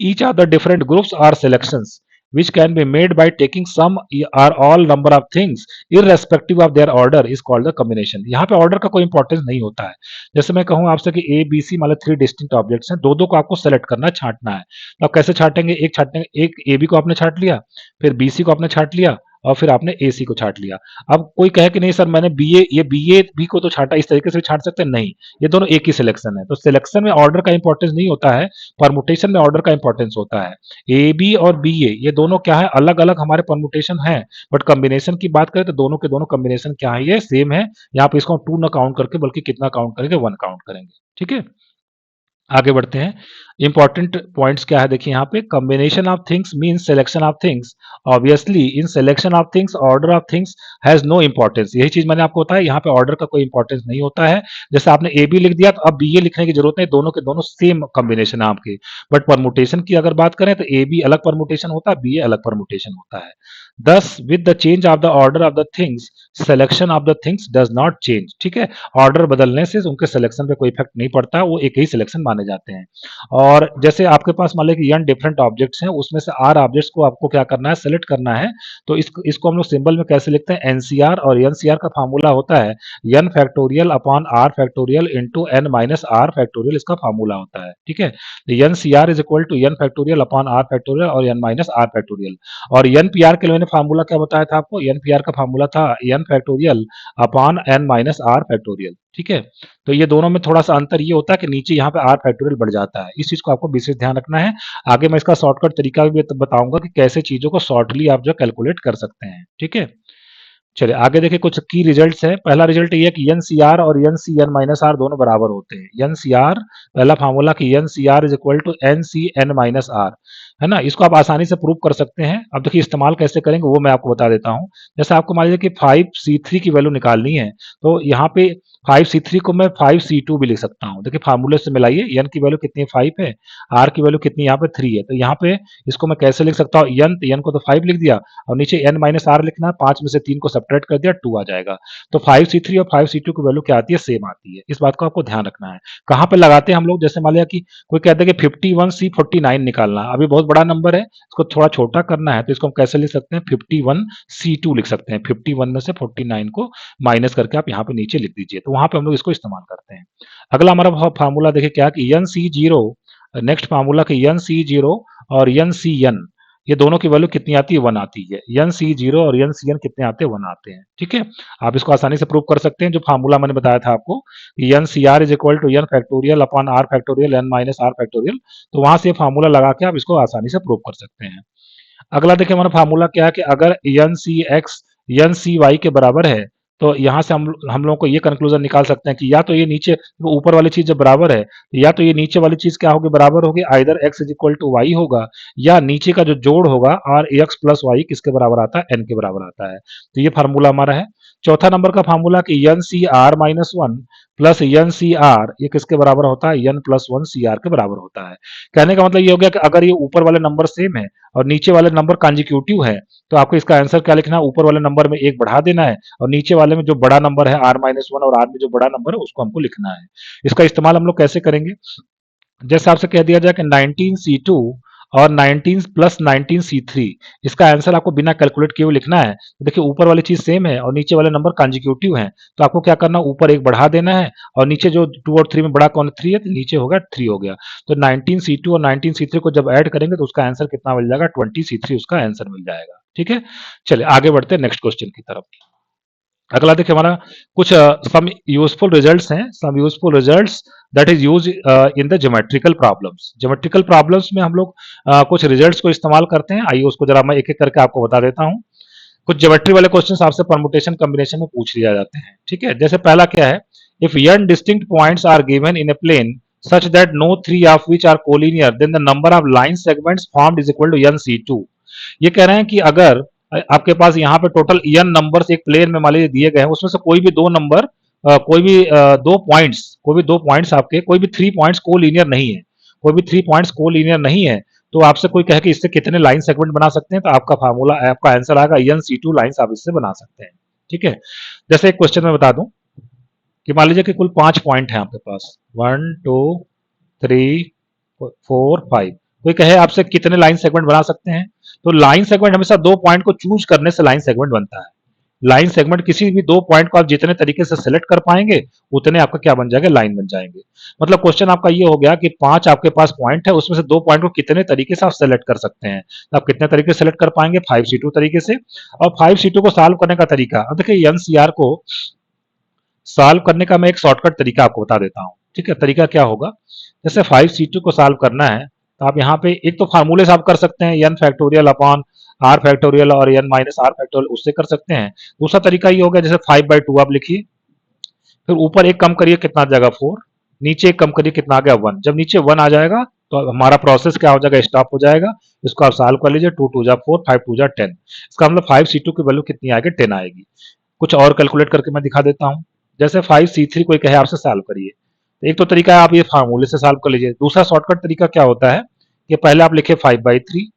Each of the different groups are selections which can be made by taking some or all number of things irrespective of their order is called the combination। यहाँ पे order का कोई importance नहीं होता है। जैसे मैं कहूँ आपसे कि ए बी सी मतलब 3 डिस्टिंक्ट ऑब्जेक्ट्स हैं, दो दो को आपको सेलेक्ट करना है, छांटना है। तो आप कैसे छाटेंगे, एक छाटेंगे, एक ए बी को आपने छाट लिया, फिर बी सी को आपने छाट लिया, और फिर आपने ए सी को छाट लिया। अब कोई कहे कि नहीं सर मैंने बी ए, ये बी ए बी को तो छाटा, इस तरीके से भी छाट सकते हैं, नहीं, ये दोनों एक ही सिलेक्शन है। तो सिलेक्शन में ऑर्डर का इंपॉर्टेंस नहीं होता है, परमुटेशन में ऑर्डर का इंपॉर्टेंस होता है। ए बी और बी ए ये दोनों क्या है, अलग अलग हमारे परमुटेशन है, बट कॉम्बिनेशन की बात करें तो दोनों के दोनों कॉम्बिनेशन क्या है, ये सेम है। यहाँ पे इसको 2 ना काउंट करके बल्कि कितना काउंट करेंगे, 1 काउंट करेंगे। ठीक है, आगे बढ़ते हैं। इंपॉर्टेंट पॉइंट्स क्या है देखिए यहाँ पे, combination of things means selection of things. Obviously in selection of things order of things has no importance. यही चीज मैंने आपको बताया, यहाँ पे ऑर्डर का कोई इंपॉर्टेंस नहीं होता है। जैसे आपने ए बी लिख दिया तो अब बी ए लिखने की जरूरत नहीं, दोनों के दोनों सेम कॉम्बिनेशन है आपके। बट परमुटेशन की अगर बात करें तो ए बी अलग परमुटेशन होता है, बी ए अलग परमुटेशन होता है। दस with the change of the order of the things selection of the things does not change. ठीक है, ऑर्डर बदलने से उनके सिलेक्शन पे कोई इफेक्ट नहीं पड़ता, वो एक ही सिलेक्शन माने जाते हैं। और जैसे आपके पास मान लीजिए कि n डिफरेंट ऑब्जेक्ट्स हैं, उसमें से r ऑब्जेक्ट्स को आपको क्या करना है, सेलेक्ट करना है। तो इसको हम लोग सिंबल में कैसे लिखते हैं, एनसीआर, और एनसीआर का फार्मूला होता है n factorial upon r factorial into n minus r factorial, इसका फार्मूला होता है। ठीक है, n C r is equal to n factorial upon r factorial और n माइनस r फैक्टोरियल। और एन पी आर के लिए मैंने फार्मूला क्या बताया था आपको, एन पी आर का फार्मूला था n factorial upon n minus r factorial. ठीक है, तो ये दोनों में थोड़ा सा अंतर ये होता है कि नीचे यहाँ पे आर फैक्टोरियल बढ़ जाता है, इस चीज को आपको विशेष ध्यान रखना है। आगे मैं इसका शॉर्टकट तरीका भी बताऊंगा कि कैसे चीजों को शॉर्टली आप जो कैलकुलेट कर सकते हैं। ठीक है, चलिए आगे देखिए कुछ की रिजल्ट्स है। पहला रिजल्ट ये है कि एन सी आर और n C n minus r दोनों बराबर होते हैं। एन सी आर, पहला फार्मूला कि n C r is equal to n C n minus r, है ना, इसको आप आसानी से प्रूव कर सकते हैं। अब देखिए इस्तेमाल कैसे करेंगे वो मैं आपको बता देता हूँ। जैसे आपको मान लीजिए कि 5C3 की वैल्यू निकालनी है, तो यहाँ पे 5C3 को मैं 5C2 भी लिख सकता हूँ। देखिए फार्मूले से मिलाइए, एन की वैल्यू कितनी है, 5 है, आर की वैल्यू कितनी यहाँ पे 3 है, तो यहाँ पे इसको मैं कैसे लिख सकता हूँ, एन को तो 5 लिख दिया, और नीचे एन माइनस आर लिखना है, 5 में से 3 को सब्ट्रैक्ट कर दिया, 2 आ जाएगा। तो 5C3 और 5C2 की वैल्यू क्या आती है, सेम आती है। इस बात को आपको ध्यान रखना है। कहाँ पे लगाते हैं हम लोग, जैसे मान लिया कि कोई कहता है कि 51C49 निकालना, अभी बहुत बड़ा नंबर है, इसको थोड़ा छोटा करना है, तो इसको हम कैसे लिख सकते हैं, 51C2 लिख सकते हैं। 51 में से 49 को माइनस करके आप यहाँ पे नीचे लिख दीजिए, तो वहां पे हम लोग इसको इस्तेमाल करते हैं। अगला हमारा फार्मूला देखिए क्या कि n C zero, next formula कि एन सी जीरो और एन सी एन, ये दोनों की वैल्यू कितनी आती है, 1 आती है। एन सी जीरो और एन सी एन कितने आते हैं, 1 आते हैं। ठीक है, आप इसको आसानी से प्रूव कर सकते हैं। जो फार्मूला मैंने बताया था आपको, n C r is equal to n factorial upon r factorial n minus r factorial, तो वहां से फार्मूला लगा के आप इसको आसानी से प्रूव कर सकते हैं। अगला देखिए हमारा फार्मूला क्या है कि अगर n C x n C y के बराबर है, तो यहाँ से हम लोगों को ये कंक्लूजन निकाल सकते हैं कि या तो ये नीचे ऊपर वाली चीज जब बराबर है, या तो ये नीचे वाली चीज क्या होगी, बराबर होगी, either x is equal to y होगा, या नीचे का जो जोड़ होगा आर एक्स प्लस वाई किसके बराबर आता है, एन के बराबर आता है। तो ये फार्मूला हमारा है। चौथा नंबर का फार्मूला कि n C r minus one plus n C r, ये किसके बराबर होता है, n plus one C r के बराबर होता है। कहने का मतलब ये हो गया कि अगर ये ऊपर वाले नंबर सेम है और नीचे वाले नंबर कॉन्जिक्यूटिव है, तो आपको इसका आंसर क्या लिखना है, ऊपर वाले नंबर में एक बढ़ा देना है, और नीचे वाले में जो बड़ा नंबर है आर माइनस वन और आर में जो बड़ा नंबर है उसको हमको लिखना है। इसका इस्तेमाल हम लोग कैसे करेंगे, जैसे आपसे कह दिया जाए कि 19C2 और 19 प्लस 19C3, इसका आंसर आपको बिना कैलकुलेट किए हुए लिखना है। तो देखिए ऊपर वाली चीज सेम है और नीचे वाले नंबर कॉन्जिक्यूटिव हैं, तो आपको क्या करना है, ऊपर एक बढ़ा देना है, और नीचे जो 2 और 3 में बड़ा कौन 3 है, तो नीचे होगा 3 हो गया। तो 19C2 और 19C3 को जब ऐड करेंगे तो उसका आंसर कितना मिल जाएगा, 20C3 उसका आंसर मिल जाएगा। ठीक है, चलिए आगे बढ़ते हैं नेक्स्ट क्वेश्चन की तरफ। अगला देखिए हमारा कुछ सम यूजफुल रिजल्ट्स हैं, some useful results that is use in the geometrical problems. Geometrical problems में हम लोग कुछ रिजल्ट्स को इस्तेमाल करते हैं। आइए उसको जरा मैं एक एक करके आपको बता देता हूँ। कुछ ज्योमेट्री वाले क्वेश्चंस आपसे परमुटेशन कॉम्बिनेशन में पूछ लिया जाते हैं। ठीक है, जैसे पहला क्या है, if n distinct points are given in a plane such that no three of which are collinear then the number of line segments formed is equal to nc2। ये कह रहे हैं कि अगर आपके पास यहाँ पे टोटल n नंबर्स एक प्लेन में मान लीजिए दिए गए हैं, उसमें से कोई भी 2 नंबर कोई भी दो पॉइंट्स आपके, कोई भी 3 पॉइंट्स कोलिनियर नहीं है, कोई भी 3 पॉइंट्स कोलिनियर नहीं है, तो आपसे कोई कहे कि इससे कितने लाइन सेगमेंट बना सकते हैं, तो आपका फार्मूला, आपका आंसर आएगा EN/C2 लाइन्स आप इससे बना सकते हैं। ठीक है? जैसे एक क्वेश्चन मैं बता दूं कि मान लीजिए कि कुल 5 पॉइंट हैं आपके पास, 1 2 3 4 5, कोई कहे आपसे कितने लाइन सेगमेंट बना सकते हैं, तो लाइन सेगमेंट हमेशा 2 पॉइंट को चूज करने से लाइन सेगमेंट बनता है। लाइन सेगमेंट किसी भी 2 पॉइंट को आप जितने तरीके से सेलेक्ट कर पाएंगे, उतने आपका क्या बन जाएगा, लाइन बन जाएंगे। मतलब क्वेश्चन आपका ये हो गया कि 5 आपके पास पॉइंट है, उसमें से 2 पॉइंट को कितने तरीके से आप सेलेक्ट कर सकते हैं। तो आप कितने तरीके से सेलेक्ट कर पाएंगे, 5C2 तरीके से। और 5C2 को सॉल्व करने का तरीका, अब देखिए एनसीआर को सॉल्व करने का मैं एक शॉर्टकट तरीका आपको बता देता हूँ। ठीक है? तरीका क्या होगा, जैसे 5C2 को सॉल्व करना है, तो आप यहाँ पे एक तो फार्मूले से आप कर सकते हैं, n factorial upon r factorial और n माइनस r फैक्टोरियल, उससे कर सकते हैं। दूसरा तरीका ये हो गया, जैसे 5/2 आप लिखिए, फिर ऊपर एक कम करिए, कितना आ जाएगा 4, नीचे एक कम करिए, कितना आ गया 1। जब नीचे 1 आ जाएगा तो हमारा प्रोसेस क्या हो जाएगा, स्टॉप हो जाएगा। इसको आप सॉल्व कर लीजिए, 2 2 जा 4, 5 2 जा 10। इसका मतलब 5C2 की वैल्यू कितनी आएगी, 10 आएगी। कुछ और कैलकुलेट करके मैं दिखा देता हूँ। जैसे 5C3 कोई कहे आपसे सॉल्व करिए, तो एक तो तरीका है आप ये फार्मूले से सॉल्व कर लीजिए। दूसरा शॉर्टकट तरीका क्या होता है कि पहले आप लिखे 5/3,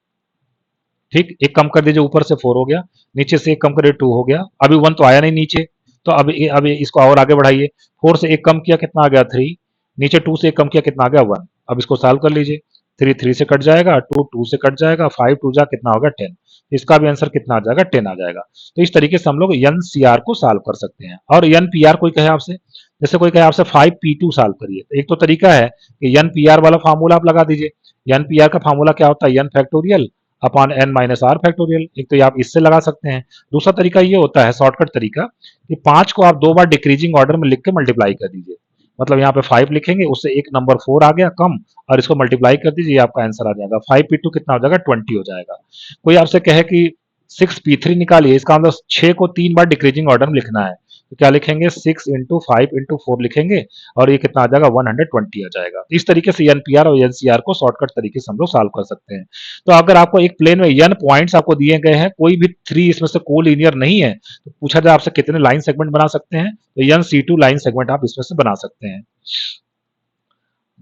ठीक, एक कम कर दीजिए, ऊपर से 4 हो गया, नीचे से एक कम करिए 2 हो गया, अभी 1 तो आया नहीं नीचे, तो अब इसको और आगे बढ़ाइए, 4 से एक कम किया, कितना आ गया 3, नीचे 2 से एक कम किया, कितना आ गया 1। अब इसको सॉल्व कर लीजिए, 3 3 से कट जाएगा, 2 2 से कट जाएगा, 5 2 जा कितना होगा 10। इसका भी आंसर कितना आ जाएगा, 10 आ जाएगा। तो इस तरीके से हम लोग NCR को सॉल्व कर सकते हैं। और NPR कोई कहे आपसे, जैसे कोई कहे आपसे 5P2 सॉल्व करिए, तो एक तो तरीका है कि NPR वाला फार्मूला आप लगा दीजिए। NPR का फार्मूला क्या होता है, n factorial upon n minus r factorial. एक तो ये आप इससे लगा सकते हैं। दूसरा तरीका ये होता है, शॉर्टकट तरीका, कि 5 को आप 2 बार डिक्रीजिंग ऑर्डर में लिख के मल्टीप्लाई कर दीजिए। मतलब यहाँ पे 5 लिखेंगे, उससे एक नंबर 4 आ गया कम, और इसको मल्टीप्लाई कर दीजिए, आपका आंसर आ जाएगा। 5P2 कितना हो जाएगा, 20 हो जाएगा। कोई आपसे कहे कि 6P3 निकालिए, इसका मतलब 6 को 3 बार डिक्रीजिंग ऑर्डर में लिखना है, तो क्या लिखेंगे, 6 इंटू 5 इंटू 4 लिखेंगे, और ये कितना आ जाएगा, 120 आ जाएगा। तो इस तरीके से एनपीआर और एनसीआर को शॉर्टकट तरीके से हम लोग सॉल्व कर सकते हैं। तो अगर आपको एक प्लेन में n पॉइंट्स आपको दिए गए हैं, कोई भी 3 इसमें से कोलिनियर नहीं है, तो पूछा जाए आपसे कितने लाइन सेगमेंट बना सकते हैं, तो NC2 लाइन सेगमेंट आप इसमें से बना सकते हैं।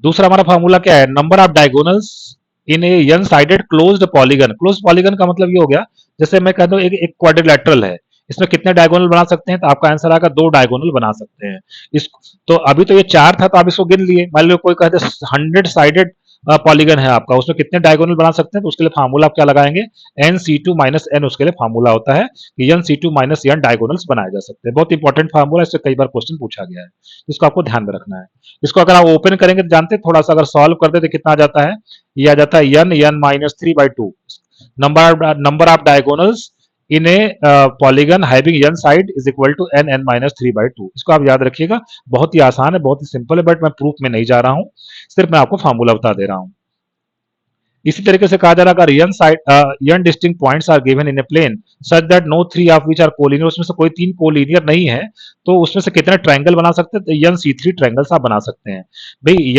दूसरा हमारा फार्मूला क्या है, number of diagonals in A n sided closed polygon. Closed polygon का मतलब ये हो गया, जैसे मैं कहता हूँ एक क्वाड्रिलेटरल है, इसमें कितने डायगोनल बना सकते हैं, तो आपका आंसर आएगा 2 डायगोनल बना सकते हैं। इस तो अभी तो ये 4 था, तो आप इसको गिन लिए। मान लो कोई कहते हैं 100 साइडेड पॉलीगन है आपका, उसमें कितने डायगोनल बना सकते हैं, तो उसके लिए फार्मूला आप क्या लगाएंगे, NC2 माइनस n, उसके लिए फार्मूला होता है कि NC2 माइनस n डायगोनल्स बनाए जा सकते हैं। बहुत इंपॉर्टेंट फार्मूला, इससे कई बार क्वेश्चन पूछा गया है, इसको आपको ध्यान में रखना है। इसको अगर आप ओपन करेंगे तो जानते हैं, थोड़ा सा अगर सॉल्व करते तो कितना आ जाता है, ये आ जाता है n minus 3/2 number of diagonals in a polygon having n side is equal to n minus 3/2। इसको आप याद रखिएगा, बहुत ही आसान है, बहुत ही सिंपल है, बट मैं प्रूफ में नहीं जा रहा हूं, सिर्फ मैं आपको फार्मूला बता दे रहा हूं। इसी तरीके से कहा जा रहा है, अगर n side n distinct points are given in a plane such that no 3 of which are collinear, उसमें से कोई 3 कोलिनियर नहीं है, तो उसमें से कितने ट्रायंगल बना सकते हैं, तो NC3 ट्रायंगल्स आप बना सकते हैं। भाई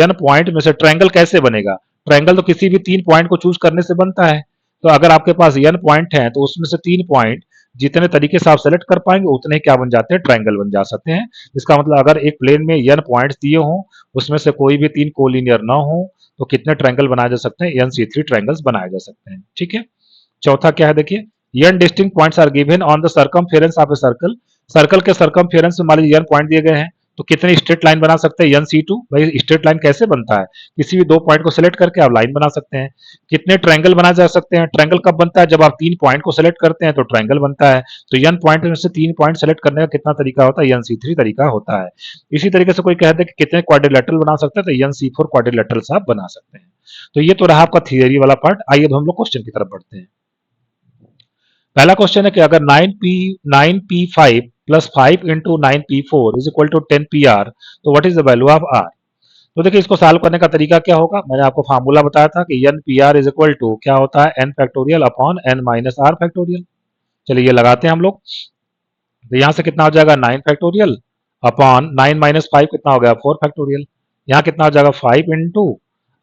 n पॉइंट में से ट्रायंगल कैसे बनेगा, ट्रायंगल तो किसी भी 3 पॉइंट को चूज करने से बनता है। तो अगर आपके पास n पॉइंट है, तो उसमें से 3 पॉइंट जितने तरीके से आप सेलेक्ट कर पाएंगे, उतने क्या बन जाते हैं, ट्रायंगल बन जा सकते हैं। इसका मतलब अगर एक प्लेन में n पॉइंट्स दिए हों, उसमें से कोई भी 3 कोलिनियर ना हो, तो कितने ट्रायंगल बनाए जा सकते हैं, NC3 ट्रायंगल्स बनाए जा सकते हैं। ठीक है? चौथा क्या है, देखिए, n distinct points are given on the circumference of a circle. Circle के सर्कमफेरेंस में मान लीजिए n पॉइंट दिए गए हैं, तो कितने स्ट्रेट लाइन बना सकते हैं, NC2। भाई स्ट्रेट लाइन कैसे बनता है, किसी भी 2 पॉइंट को सेलेक्ट करके आप लाइन बना सकते हैं। कितने ट्रायंगल बनाए जा सकते हैं, ट्रायंगल कब बनता है, जब आप 3 पॉइंट को सेलेक्ट करते हैं तो ट्रायंगल बनता है। तो n पॉइंट में से 3 पॉइंट सेलेक्ट करने का कितना तरीका होता है, NC3 तरीका होता है। इसी तरीके से कोई कहते हैं कि कितने क्वाड्रिलेटरल बना सकते हैं, तो NC4 क्वाड्रिलेटरल्स आप बना सकते हैं। तो ये तो रहा आपका थियरी वाला पार्ट। आइए अब हम लोग क्वेश्चन की तरफ बढ़ते हैं। पहला क्वेश्चन है कि अगर 9p5 plus 5 into 9p4 is equal to 10pr, तो what is the value of r। तो देखिए, इसको सॉल्व करने का तरीका क्या होगा, मैंने आपको फार्मूला बताया था कि NPR इज इक्वल टू क्या होता है, n factorial upon n minus r factorial. चलिए ये लगाते हैं हम लोग, तो यहाँ से कितना हो जाएगा, 9 फैक्टोरियल अपॉन 9 माइनस 5 कितना हो गया, 4 फैक्टोरियल। यहाँ कितना हो जाएगा, 5 इंटू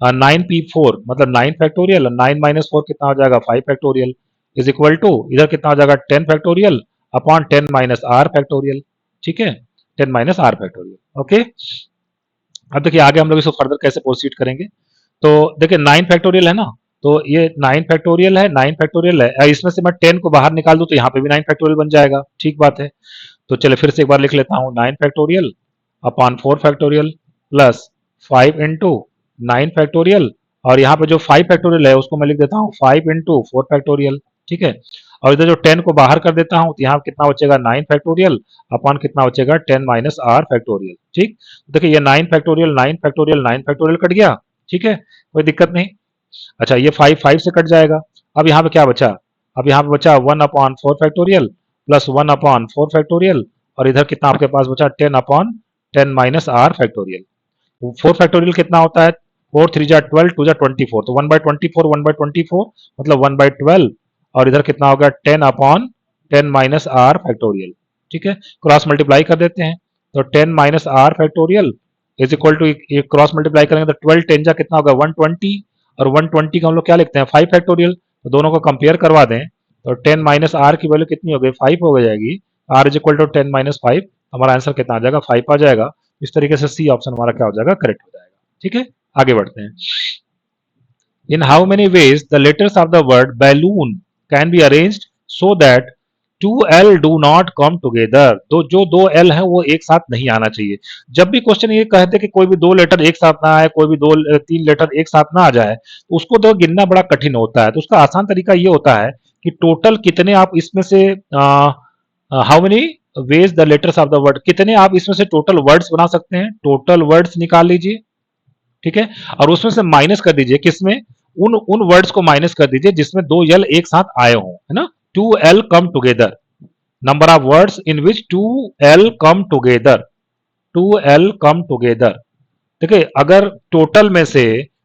9p4 मतलब 9 फैक्टोरियल, 9 माइनस 4 कितना हो जाएगा, 5 फैक्टोरियल, इज इक्वल टू इधर कितना हो जाएगा, 10 factorial upon 10 minus r factorial. ठीक है? 10 माइनस आर फैक्टोरियल। ओके, अब देखिए आगे हम लोग इसको फर्दर कैसे प्रोसीड करेंगे। तो देखिए 9 फैक्टोरियल है ना, तो ये 9 फैक्टोरियल है, 9 फैक्टोरियल है, इसमें से मैं 10 को बाहर निकाल दूं तो यहाँ पे भी 9 फैक्टोरियल बन जाएगा, ठीक बात है। तो चलिए फिर से एक बार लिख लेता हूँ, 9 factorial upon 4 factorial plus 5 into 9 factorial, और यहाँ पे जो 5 फैक्टोरियल है उसको मैं लिख देता हूँ 5 इंटू 4 फैक्टोरियल, ठीक है। और इधर जो 10 को बाहर कर देता हूँ तो यहाँ कितना बचेगा 9 फैक्टोरियल अपॉन कितना बचेगा 10 माइनस आर फैक्टोरियल, ठीक। देखिए ये 9 फैक्टोरियल 9 फैक्टोरियल 9 फैक्टोरियल कट गया, ठीक है, कोई दिक्कत नहीं। अच्छा ये 5 5 से कट जाएगा। अब यहाँ पे क्या बचा, अब यहाँ पे बचा 1 upon 4 factorial plus 1 upon 4 factorial, और इधर कितना आपके पास बचा 10 upon 10 minus r factorial. 4 factorial कितना होता है, 4 3 जा 12 2 जा 24, तो 1/24 1/24 मतलब 1/12, और इधर कितना होगा 10 अपॉन 10 माइनस आर फैक्टोरियल, ठीक है। क्रॉस मल्टीप्लाई कर देते हैं, तो 10 minus r factorial is equal to, cross multiply करेंगे तो 12 10 जा कितना होगा 120, और 120 का हम लोग क्या लिखते हैं 5 फैक्टोरियल, तो दोनों को कंपेयर करवा दें तो 10 माइनस आर की वैल्यू कितनी हो गई 5 हो जाएगी, r is equal to 10 minus 5, हमारा आंसर कितना आ जाएगा 5 आ जाएगा। इस तरीके से सी ऑप्शन हमारा क्या हो जाएगा करेक्ट हो जाएगा, ठीक है। आगे बढ़ते हैं। In how many ways the letters of the word balloon can be arranged so that two L do not come together? तो जो दो L है वो एक साथ नहीं आना चाहिए। जब भी क्वेश्चन ये कहते कि कोई भी दो लेटर एक साथ ना आए, कोई भी दो तीन लेटर एक साथ ना आ जाए, तो उसको तो गिनना बड़ा कठिन होता है। तो उसका आसान तरीका ये होता है कि टोटल कितने आप इसमें से how many veg the letters of the word, कितने आप इसमें से टोटल वर्ड्स बना सकते हैं, टोटल वर्ड्स निकाल लीजिए, ठीक है। और उसमें से माइनस कर दीजिए किसमें, उन उन वर्ड्स को माइनस कर दीजिए जिसमें दो यल एक साथ आए हों, है ना। 2L come together, number of words in which 2L come together, 2L come together. देखिए अगर टोटल में से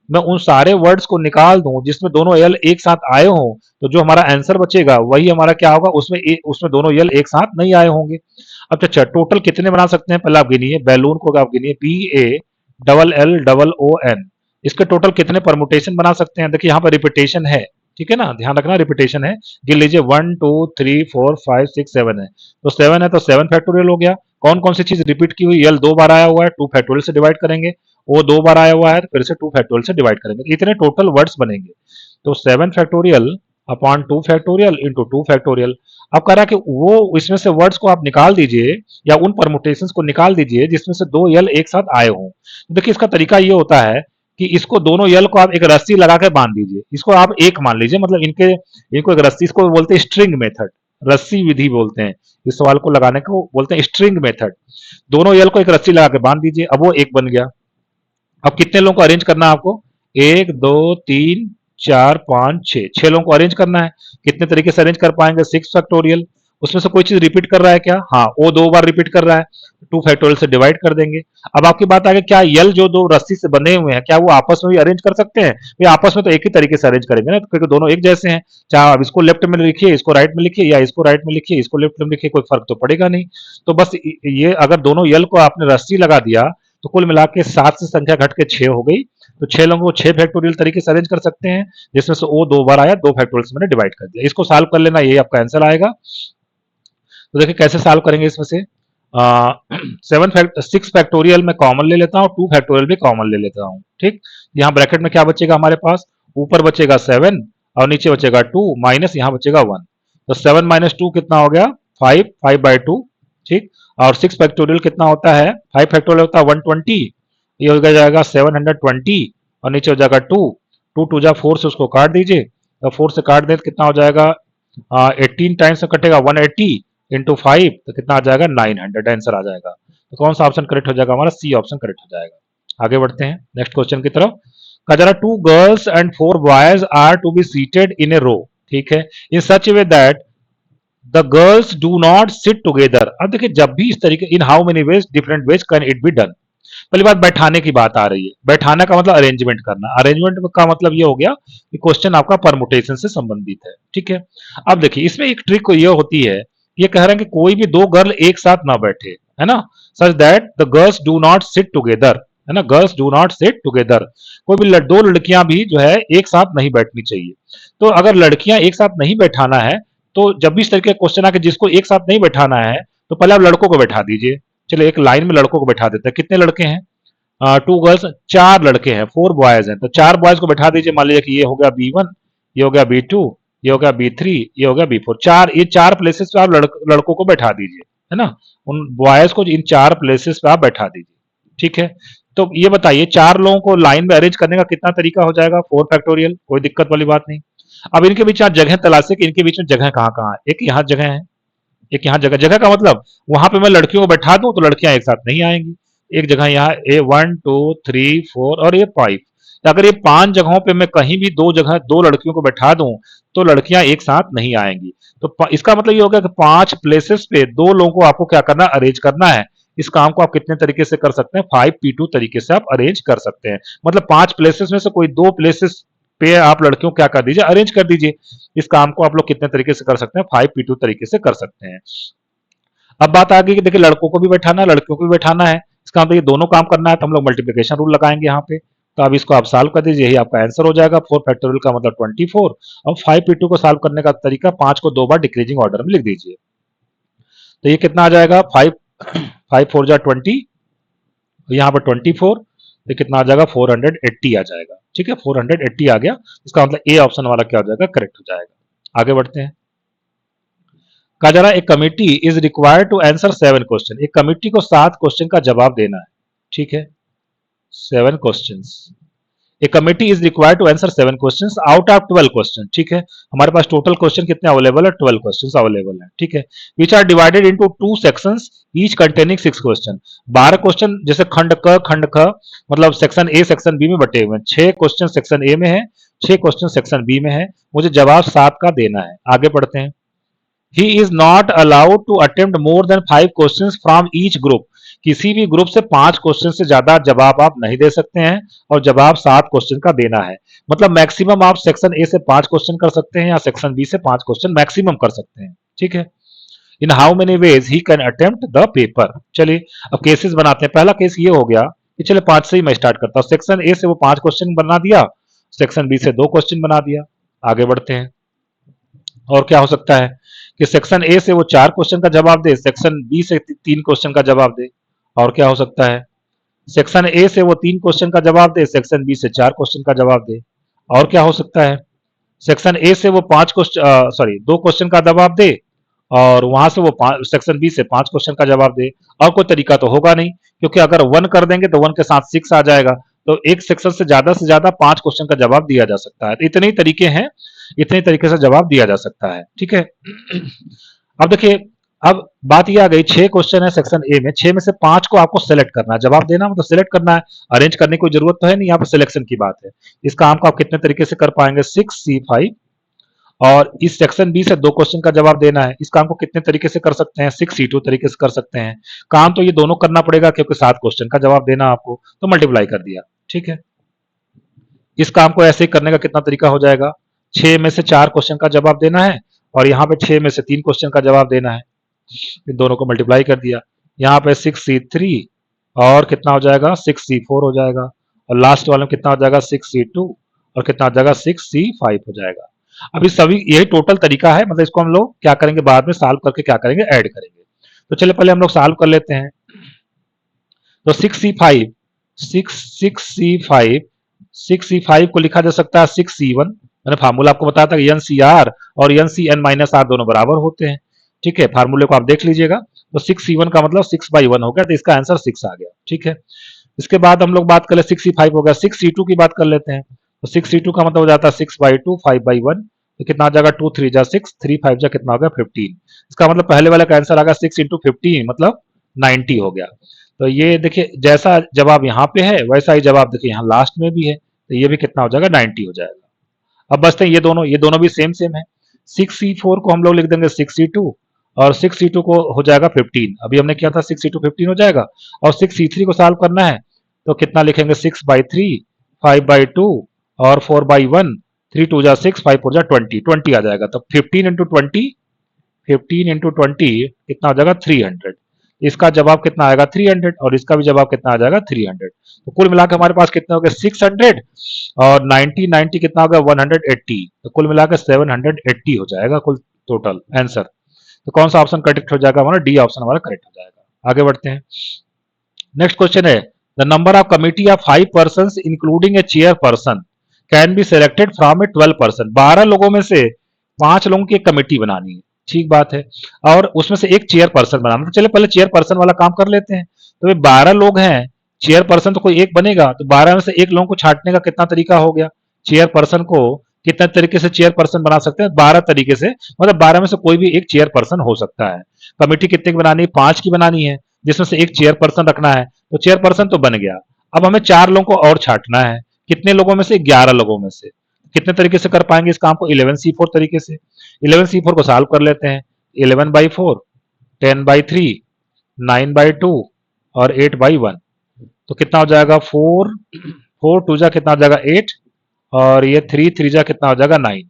मैं उन सारे वर्ड्स को निकाल दूं जिसमें दोनों यल एक साथ आए हों, तो जो हमारा आंसर बचेगा वही हमारा क्या होगा, उसमें दोनों यल एक साथ नहीं आए होंगे। अब अच्छा टोटल कितने बना सकते हैं, पहले आप गिनिए, बैलून को आप गिनिए, BALLLOON, इसके टोटल कितने परमुटेशन बना सकते हैं। देखिए यहाँ पर रिपीटेशन है, ठीक है ना, ध्यान रखना रिपीटेशन है। गिन लीजिए 1 2 3 4 5 6 7 है, तो 7 है तो 7 फैक्टोरियल हो गया। कौन कौन सी चीज रिपीट की हुई, यल दो बार आया हुआ है 2 फैक्टोरियल से डिवाइड करेंगे, वो दो बार आया हुआ है फिर से 2 फैक्टोरियल से डिवाइड करेंगे, तो इतने टोटल वर्ड्स बनेंगे। तो 7 factorial upon 2 factorial into 2 factorial. अब कह रहा है कि वो इसमें से वर्ड्स को आप निकाल दीजिए या उन परमुटेशंस को निकाल दीजिए जिसमें से दो यल एक साथ आए हों। देखिए इसका तरीका ये होता है कि इसको दोनों यल को आप एक रस्सी लगा के बांध दीजिए, इसको आप एक मान लीजिए, मतलब इनको एक रस्सी, इसको बोलते हैं स्ट्रिंग मेथड, रस्सी विधि बोलते हैं इस सवाल को लगाने को, बोलते हैं स्ट्रिंग मेथड। दोनों यल को एक रस्सी लगा के बांध दीजिए, अब वो एक बन गया। अब कितने लोगों को अरेंज करना है आपको, 1 2 3 4 5 6, 6 लोगों को अरेंज करना है। कितने तरीके से अरेंज कर पाएंगे, 6 फैक्टोरियल। उसमें से कोई चीज रिपीट कर रहा है क्या, हाँ वो दो बार रिपीट कर रहा है, 2 फैक्टोरियल से डिवाइड कर देंगे। अब आपकी बात आ गई, क्या यल जो दो रस्सी से बने हुए हैं क्या वो आपस में भी अरेंज कर सकते हैं, ये आपस में तो एक ही तरीके से अरेंज करेंगे ना, क्योंकि दोनों एक जैसे हैं। चाहे आप इसको लेफ्ट में लिखिए, इसको राइट में लिखिए, या इसको राइट में लिखिए, इसको लेफ्ट में लिखिए, कोई फर्क तो पड़ेगा नहीं। तो बस ये अगर दोनों यल को आपने रस्सी लगा दिया तो कुल मिला के 7 से संख्या घट के 6 हो गई। तो 6 लोगों को 6 फैक्टोरियल तरीके से अरेंज कर सकते हैं, जिसमें से ओ दो बार आया, 2 फैक्टोरियल से मैंने डिवाइड कर दिया। इसको सॉल्व कर लेना, यही आपका आंसर आएगा। तो देखिए कैसे सॉल्व करेंगे इसमें से, 6 फैक्टोरियल में कॉमन ले लेता हूँ, 2 फैक्टोरियल भी कॉमन ले लेता हूँ, ठीक। यहाँ ब्रैकेट में क्या बचेगा हमारे पास, ऊपर बचेगा 7 और नीचे बचेगा 2 माइनस यहाँ बचेगा 1, तो 7 माइनस 2 कितना हो गया 5, 5/2, ठीक। और 6 फैक्टोरियल कितना होता है, 5 फैक्टोरियल होता है 120, ये हो जाएगा 720, और नीचे हो जाएगा 2, 2 2 जा 4 से उसको काट दीजिए, तो 4 से काट दें तो कितना हो जाएगा 18 टाइम्स से कटेगा 180 इंटू 5, तो कितना आ जाएगा 900, आंसर आ जाएगा। तो कौन सा ऑप्शन करेक्ट हो जाएगा हमारा, सी ऑप्शन करेक्ट हो जाएगा। आगे बढ़ते हैं नेक्स्ट क्वेश्चन की तरफ। कहा जा रहा 2 girls and 4 boys are to be seated in a row, ठीक है, in such way that the girls do not sit together. अब देखिए जब भी इस तरीके, in how many ways different ways can it be done. पहली बात बैठाने की बात आ रही है, बैठाने का मतलब अरेंजमेंट करना, अरेंजमेंट का मतलब ये हो गया कि क्वेश्चन आपका परमुटेशन से संबंधित है, ठीक है। अब देखिए इसमें एक ट्रिक ये होती है, ये कह रहे हैं कि कोई भी दो गर्ल एक साथ ना बैठे, है ना, such that the girls do not sit together, है ना, girls do not sit together. कोई भी दो लड़कियां भी जो है एक साथ नहीं बैठनी चाहिए। तो अगर लड़कियां एक साथ नहीं बैठाना है, तो जब भी इस तरीके का क्वेश्चन आके जिसको एक साथ नहीं बैठाना है, तो पहले आप लड़कों को बैठा दीजिए, चलिए एक लाइन में लड़कों को बैठा देते हैं। कितने लड़के हैं? 2 गर्ल्स, 4 लड़के हैं, 4 बॉयज हैं। तो 4 बॉयज को बैठा दीजिए। मान लीजिए कि ये हो गया B1, ये हो गया B2, ये हो गया B3, ये हो गया B4। ये 4 प्लेसेस पे आप लड़कों को बैठा दीजिए, है ना। उन बॉयज को इन 4 प्लेसेस पे आप बैठा दीजिए, ठीक है। तो ये बताइए 4 लोगों को लाइन में अरेंज करने का कितना तरीका हो जाएगा? 4 फैक्टोरियल, कोई दिक्कत वाली बात नहीं। अब इनके बीच आप जगह तलाशे कि इनके बीच में जगह कहाँ कहाँ है। एक यहाँ जगह है, एक यहाँ जगह। जगह का मतलब वहां पे मैं लड़कियों को बैठा दूं तो लड़कियां एक साथ नहीं आएंगी। एक जगह यहाँ ए 1 2 3 4 और ये 5। अगर ये 5 जगहों पे मैं कहीं भी 2 जगह 2 लड़कियों को बैठा दूं तो लड़कियां एक साथ नहीं आएंगी। तो इसका मतलब ये हो गया कि 5 प्लेसेस पे 2 लोगों को आपको क्या करना है? अरेंज करना है। इस काम को आप कितने तरीके से कर सकते हैं? 5P2 तरीके से आप अरेंज कर सकते हैं। मतलब 5 प्लेसेस में से कोई 2 प्लेसेस पे आप लड़कियों को क्या कर दीजिए? अरेंज कर दीजिए। इस काम को आप लोग कितने तरीके से कर सकते हैं? 5P2 तरीके से कर सकते हैं। अब बात आ गई कि देखिए लड़कों को भी बैठाना है, लड़कियों को भी बैठाना है। इसका मतलब ये दोनों काम करना है, तो हम लोग मल्टीप्लिकेशन रूल लगाएंगे यहाँ पे। तो अब इसको आप सॉल्व कर दीजिए, यही आपका आंसर हो जाएगा। 4 फैक्टोरियल का मतलब 24। और 5P2 को सॉल्व करने का तरीका 5 को 2 बार डिक्रीजिंग ऑर्डर में लिख दीजिए। तो ये कितना आ जाएगा? 5 4 जा 20, यहाँ पर 24। तो कितना आ जाएगा? 480 आ जाएगा, ठीक है। 480 आ गया। इसका मतलब ए ऑप्शन वाला क्या हो जाएगा? करेक्ट हो जाएगा। आगे बढ़ते हैं। कहा जा रहा है, एक committee is required to answer 7 question. एक कमिटी को 7 क्वेश्चन का जवाब देना है, ठीक है। 7 questions. A committee is required to answer 7 questions out of 12 question, ठीक है। हमारे पास टोटल क्वेश्चन कितने अवेलेबल है? 12 क्वेश्चंस अवेलेबल है, ठीक है। Which are divided into 2 sections each containing 6 question. 12 question जैसे खंड ख मतलब सेक्शन ए सेक्शन बी में बटे हुए हैं। 6 क्वेश्चन सेक्शन ए में है, 6 क्वेश्चन सेक्शन बी में है। मुझे जवाब 7 का देना है। आगे बढ़ते हैं। He is not allowed to attempt more than 5 questions from each group. किसी भी ग्रुप से 5 क्वेश्चन से ज्यादा जवाब आप नहीं दे सकते हैं और जवाब 7 क्वेश्चन का देना है। मतलब मैक्सिमम आप सेक्शन ए से 5 क्वेश्चन कर सकते हैं या सेक्शन बी से 5 क्वेश्चन मैक्सिमम कर सकते हैं, ठीक है। इन how many veg he can attempt the paper. चलिए अब केसेस बनाते हैं। पहला केस ये हो गया कि चलिए 5 से ही मैं स्टार्ट करता हूँ। सेक्शन ए से वो 5 क्वेश्चन बना दिया, सेक्शन बी से 2 क्वेश्चन बना दिया। आगे बढ़ते हैं। और क्या हो सकता है कि सेक्शन ए से वो 4 क्वेश्चन का जवाब दे, सेक्शन बी से 3 क्वेश्चन का जवाब दे। और क्या हो सकता है? सेक्शन ए से वो 3 क्वेश्चन का जवाब दे, सेक्शन बी से 4 क्वेश्चन का जवाब दे। और क्या हो सकता है? सेक्शन ए से वो 2 क्वेश्चन का जवाब दे और वहां से वो सेक्शन बी से 5 क्वेश्चन का जवाब दे। और कोई तरीका तो होगा नहीं, क्योंकि अगर 1 कर देंगे तो 1 के साथ 6 आ जाएगा। तो एक सेक्शन से ज्यादा 5 क्वेश्चन का जवाब दिया जा सकता है। तो इतने ही तरीके हैं, इतने तरीके से जवाब दिया जा सकता है, ठीक है। अब देखिए, अब बात ये आ गई 6 क्वेश्चन है सेक्शन ए में, 6 में से 5 को आपको सेलेक्ट करना है। जवाब देना मतलब सेलेक्ट करना है, अरेंज करने की कोई जरूरत तो है नहीं, यहाँ पर सिलेक्शन की बात है। इस काम को आप कितने तरीके से कर पाएंगे? 6C5। और इस सेक्शन बी से 2 क्वेश्चन का जवाब देना है। इस काम को कितने तरीके से कर सकते हैं? 6C2 तरीके से कर सकते हैं। काम तो ये दोनों करना पड़ेगा क्योंकि 7 क्वेश्चन का जवाब देना आपको, तो मल्टीप्लाई कर दिया, ठीक है। इस काम को ऐसे ही करने का कितना तरीका हो जाएगा? 6 में से 4 क्वेश्चन का जवाब देना है और यहाँ पे 6 में से 3 क्वेश्चन का जवाब देना है। इन दोनों को मल्टीप्लाई कर दिया। यहाँ पे 6C3 और कितना हो जाएगा? 6C4 हो जाएगा। और लास्ट वाले में कितना हो जाएगा? 6C2 और कितना हो जाएगा? 6C5 हो जाएगा। अभी सभी यही टोटल तरीका है, मतलब इसको हम लोग क्या करेंगे? बाद में सॉल्व करके क्या करेंगे? ऐड करेंगे। तो चलिए पहले हम लोग सॉल्व कर लेते हैं। तो 6C5 को लिखा जा सकता है 6C1। मैंने फार्मूला आपको बताया था कि NCR और NCN-R दोनों बराबर होते हैं, ठीक है। फार्मूले को आप देख लीजिएगा। तो 6C1 का मतलब 6/1 हो गया, तो इसका आंसर 6 आ गया, ठीक है। इसके बाद हम लोग बात कर ले 6C5 हो गया, 6C2 की बात कर लेते हैं। तो 6C2 का मतलब हो जाता है 6/2, 5/1। तो कितना आ जाएगा? 2 3 जा 6, 3 5 जा कितना हो गया? 15। इसका मतलब पहले वाले का आंसर आ गया 6 × 15 मतलब 90 हो गया। तो ये देखिए जैसा जवाब यहाँ पे है वैसा ही जवाब देखिए यहाँ लास्ट में भी है, तो ये भी कितना हो जाएगा? 90 हो जाएगा। अब बचते हैं ये दोनों भी सेम सेम है। 6C4 को हम लोग लिख देंगे 6C2 और 6C2 को हो जाएगा 15। अभी हमने किया था 6C2 15 हो जाएगा। और 6C3 को सॉल्व करना है तो कितना लिखेंगे? 6/3, 5/2 और 4/1। 3 2 जा 6, 5 4 जा 20, 20 आ जाएगा। तो 15 × 20 कितना हो जाएगा? 300। इसका जवाब कितना आएगा? 300 और इसका भी जवाब कितना आ जाएगा? 300। तो कुल मिलाकर हमारे पास कितने हो गए? 600 और 90 कितना हो गया? 180। तो कुल मिलाकर 780 हो जाएगा कुल टोटल आंसर। तो कौन सा ऑप्शन करेक्ट हो जाएगा? हमारा डी ऑप्शन हमारा करेक्ट हो जाएगा। आगे बढ़ते हैं। नेक्स्ट क्वेश्चन है, the number of committee of 5 person including a chair person can be selected from A 12 person. 12 लोगों में से 5 लोगों की एक कमेटी बनानी है, ठीक बात है, और उसमें से एक चेयर पर्सन बनाना। तो चलिए पहले चेयर पर्सन वाला काम कर लेते हैं। तो ये 12 लोग हैं, चेयर पर्सन तो कोई एक बनेगा, तो 12 में से एक लोगों को छांटने का कितना तरीका हो गया? चेयर पर्सन को कितने तरीके से चेयर पर्सन बना सकते हैं? 12 तरीके से, मतलब 12 में से कोई भी एक चेयर पर्सन हो सकता है। कमेटी कितने की बनानी है? 5 की बनानी है, जिसमें से एक चेयर पर्सन रखना है, तो चेयर पर्सन तो बन गया। अब हमें 4 लोगों को और छांटना है, कितने लोगों में से? 11 लोगों में से। कितने तरीके से कर पाएंगे इस काम को? 11C4 तरीके से। 11C4 को सॉल्व कर लेते हैं। 11/4, 10/3, 9/2 और 8/1। तो कितना हो जाएगा? 4, 4 टू जा कितना हो जाएगा? 8, और ये 3 3 जा कितना हो जाएगा? 9।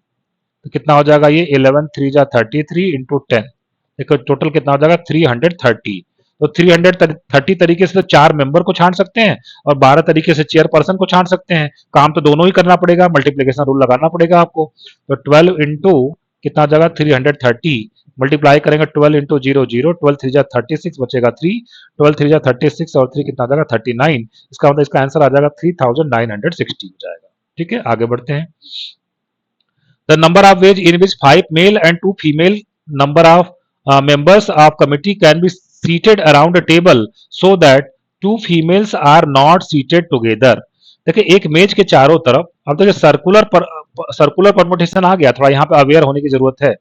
तो कितना हो जाएगा ये? 11 3 जा 33 इंटू 10, देखो टोटल कितना हो जाएगा? 330। तो 330 तरीके से तो 4 मेंबर को छांट सकते हैं, और 12 तरीके से चेयर पर्सन को छांट सकते हैं। काम तो दोनों ही करना पड़ेगा, मल्टीप्लीकेशन रूल लगाना पड़ेगा आपको। तो 12 इंटू कितना हो जाएगा? 330, मल्टीप्लाई करेंगे 12 इंटू 0 0, 12 3 जा 36 बचेगा 3, 12 3 जा 36 और 3 कितना आ जाएगा? 39। इसका मतलब इसका आंसर आ जाएगा 3960 हो जाएगा। ठीक है, आगे बढ़ते हैं। The number of ways in which 5 male and 2 female number of members of committee can be seated around a table so that 2 females are not seated together। देखिए एक मेज के चारों तरफ, अब देखिए सर्कुलर परमुटेशन आ गया, थोड़ा यहाँ पे अवेयर होने की जरूरत है।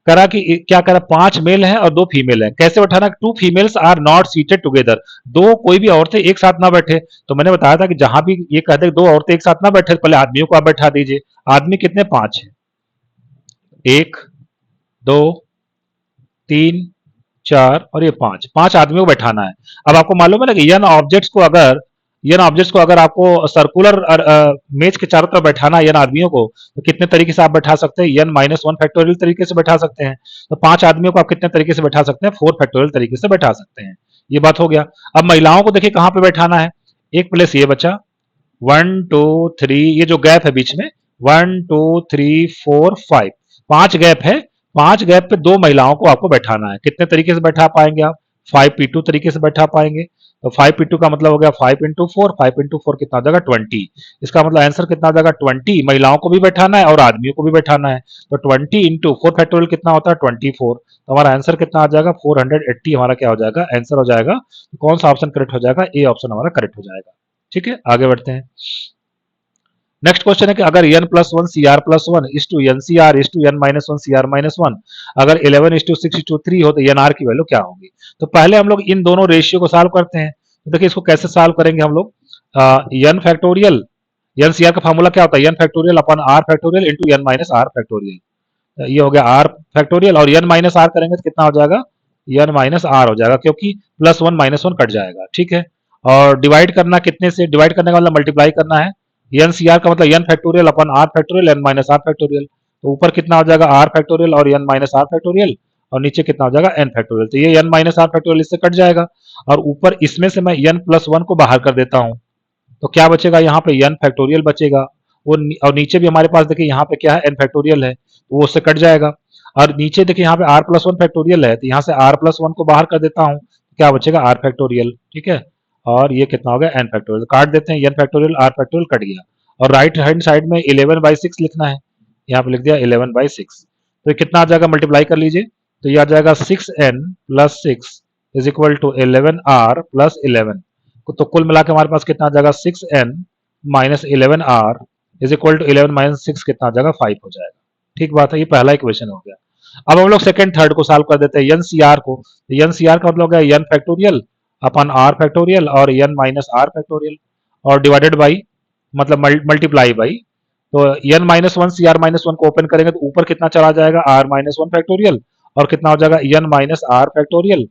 करा कि क्या करा? 5 मेल है और 2 फीमेल है। कैसे बैठाना? 2 females are not seated together, दो कोई भी औरतें एक साथ ना बैठे। तो मैंने बताया था कि जहां भी ये कहते हैं 2 औरतें एक साथ ना बैठे, पहले आदमियों को आप बैठा दीजिए। आदमी कितने? 5 है। 1 2 3 4 और ये 5 आदमियों को बैठाना है। अब आपको मालूम है ना कि यन ऑब्जेक्ट्स को अगर आपको सर्कुलर मेज के चारों तरफ बैठाना है यन आदमियों को, तो कितने तरीके से आप बैठा सकते हैं? n-1 फैक्टोरियल तरीके से बैठा सकते हैं। तो 5 आदमियों को आप कितने तरीके से बैठा सकते हैं? 4 फैक्टोरियल तरीके से बैठा सकते हैं। ये बात हो गया। अब महिलाओं को देखिए कहां पे बैठाना है। एक प्लेस ये बचा, 1 2 3, ये जो गैप है बीच में, 1 2 3 4 5, 5 गैप है। 5 गैप पे 2 महिलाओं को आपको बैठाना है। कितने तरीके से बैठा पाएंगे आप? 5p2 तरीके से बैठा पाएंगे। तो 5p2 का मतलब हो गया 5 इंटू 4, 5 इंटू 4 कितना हो जाएगा? 20। इसका मतलब आंसर कितना हो जाएगा? 20। महिलाओं को भी बैठाना है और आदमियों को भी बैठाना है। तो 20 इंटू 4 फैक्टोरियल कितना होता है? 24। तो हमारा आंसर कितना आ जाएगा? 480 हमारा क्या हो जाएगा? आंसर हो जाएगा। तो कौन सा ऑप्शन करेक्ट हो जाएगा? ए ऑप्शन हमारा करेक्ट हो जाएगा। ठीक है, आगे बढ़ते हैं। नेक्स्ट क्वेश्चन है कि अगर n+1 CR+1 is to NCR is to n-1 CR-1, अगर 11:6:3 हो तो NR की वैल्यू क्या होगी? तो पहले हम लोग इन दोनों रेशियो को सॉल्व करते हैं। तो देखिए इसको कैसे सॉल्व करेंगे हम लोग? n फैक्टोरियल, NCR का फॉर्मूला क्या होता है? n factorial upon r factorial into n-r factorial. ये हो गया r फैक्टोरियल, और n-r करेंगे तो कितना हो जाएगा? n-r हो जाएगा, क्योंकि +1 -1 कट जाएगा। ठीक है, और डिवाइड करना कितने से? डिवाइड करने का मतलब मल्टीप्लाई करना है। NCR का मतलब n factorial upon r factorial n-r factorial. तो ऊपर कितना हो जाएगा? r फैक्टोरियल और n-r फैक्टोरियल, और नीचे कितना हो जाएगा? n factorial. तो ये n-r फैक्टोरियल इससे कट जाएगा, और ऊपर इसमें से मैं n+1 को बाहर कर देता हूं, तो क्या बचेगा? यहाँ पे n फैक्टोरियल बचेगा। और नीचे भी हमारे पास देखिए यहाँ पे क्या है? n फैक्टोरियल है, तो वो उससे कट जाएगा। और नीचे देखिए यहाँ पे r+1 फैक्टोरियल है, तो यहाँ से r+1 को बाहर कर देता हूँ, क्या बचेगा? r factorial. ठीक है, और ये कितना हो गया? n factorial. काट देते हैं, n factorial r factorial cut गया। और राइट हैंड साइड में 11/6 लिखना है, यहाँ पे लिख दिया 11/6। तो ये कितना आ जाएगा? मल्टीप्लाई कर लीजिए, तो ये आ जाएगा 6n + 6 is equal to 11r + 11। तो कुल मिला के हमारे पास कितना आ जाएगा? 6n - 11r is equal to 11 - 6 कितना आ जाएगा? 5 हो जाएगा। ठीक बात है, ये पहला इक्वेशन हो गया। अब हम लोग सेकंड थर्ड को सॉल्व कर देते हैं। NCR को, तो NCR का मतलब हो गया n factorial upon r factorial और n-r फैक्टोरियल, और डिवाइडेड बाई मतलब मल्टीप्लाई बाई। तो n-1 CR-1 को ओपन करेंगे तो ऊपर कितना चला जाएगा? r-1 फैक्टोरियल, और कितना हो जाएगा? n-r फैक्टोरियल,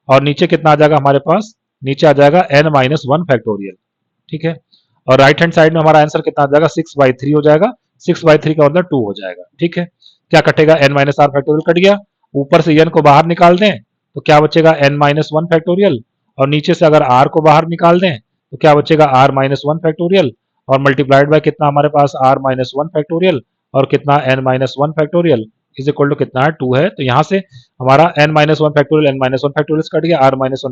और नीचे कितना आ जाएगा हमारे पास? नीचे आ जाएगा n-1 फैक्टोरियल। ठीक है, और राइट हैंड साइड में हमारा आंसर कितना आ जाएगा? 6/3 हो जाएगा। 6/3 का मतलब 2 हो जाएगा। ठीक है, क्या कटेगा? n-r फैक्टोरियल कट गया, ऊपर से n को बाहर निकाल दें तो क्या बचेगा? n-1 फैक्टोरियल, और नीचे से अगर r को बाहर निकाल दें तो क्या बचेगा? r-1 फैक्टोरियल, और मल्टीप्लाइड बाय कितना हमारे पास? r-1 फैक्टोरियल, और कितना? n-1 factorial, is equal to कितना है 2 है, तो यहाँ से हमारा n minus one factorial n minus one factorial से कट गया, r माइनस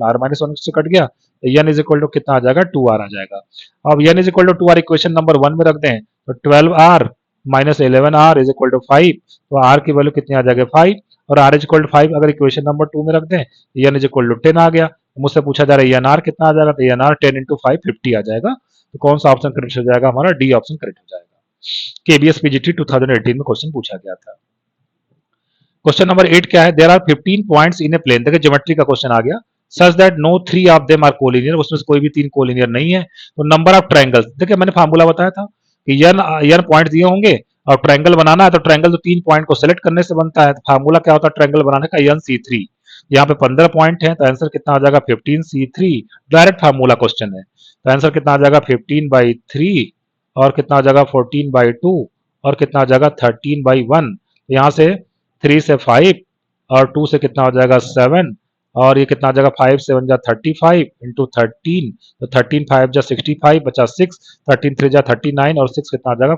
वन से कट गया, तो n इज इक्वल टू कितना आ जाएगा 2r आ जाएगा। अब n is equal to 2r equation number 1 में रख दें तो 12r minus 11r is equal to 5, तो r की वैल्यू कितनी आ जाएगी 5, और r इज इक्वल टू 5 अगर इक्वेशन नंबर 2 में रख दें तो n इज इक्वल टू 10 आ गया। मुझसे पूछा जा रहा है एनआर कितना आ जाएगा, तो एनआर 10 इंटू 5 50 आ जाएगा। तो कौन सा ऑप्शन करेक्ट हो जाएगा हमारा, डी ऑप्शन करेक्ट हो जाएगा। केबीएस पीजीटी 2018 में क्वेश्चन पूछा गया था। क्वेश्चन नंबर 8 क्या है, there are 15 points in a plane, देखिए ज्योमेट्री का क्वेश्चन आ गया, such that no 3 of them are collinear, उसमें से कोई भी 3 कोलिनियर नहीं है। तो नंबर ऑफ ट्रायंगल्स, देखिए मैंने फार्मूला बताया था कि n पॉइंट दिए होंगे और ट्रायंगल बनाना है, तो ट्रायंगल तो 3 पॉइंट को सेलेक्ट करने से बनता है। तो फार्मूला क्या होता है ट्रायंगल बनाने का, nc3। यहाँ पे 15 पॉइंट है, तो आंसर कितना आ जाएगा 15c3, डायरेक्ट फार्मूला क्वेश्चन है। तो आंसर कितना आ जाएगा 15/3 और कितना आ जाएगा 14/2 और कितना आ जाएगा 13/1। यहाँ से 3 से 5 और 2 से कितना हो जाएगा 7 और ये कितना आ जाएगा 5 7 जा 35 इंटू 13, तो 13 5 जा 65 बचा 6, 13 3 जा 39 और 6 कितना आ जाएगा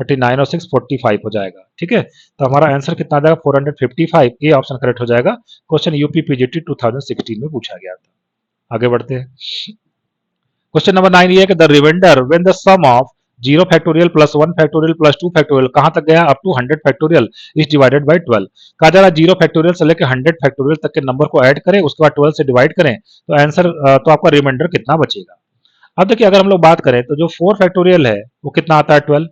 39 और 6 45 हो जाएगा। ठीक है, तो हमारा आंसर कितना आ जाएगा 455, ए ऑप्शन करेक्ट हो जाएगा। क्वेश्चन यूपी पीजीटी 2016 में पूछा गया था। आगे बढ़ते हैं। क्वेश्चन नंबर 9 ये है कि the remainder when the sum of 0 factorial plus 1 factorial plus 2 factorial कहां तक गया, up to 100 factorial is divided by 12। कहा जा रहा है 0 फैक्टोरियल से लेकर 100 फैक्टोरियल तक के नंबर को ऐड करें, उसके बाद 12 से डिवाइड करें, तो आंसर तो आपका रिमाइंडर कितना बचेगा। अब देखिए अगर हम लोग बात करें तो जो 4 फैक्टोरियल है वो कितना आता है 12,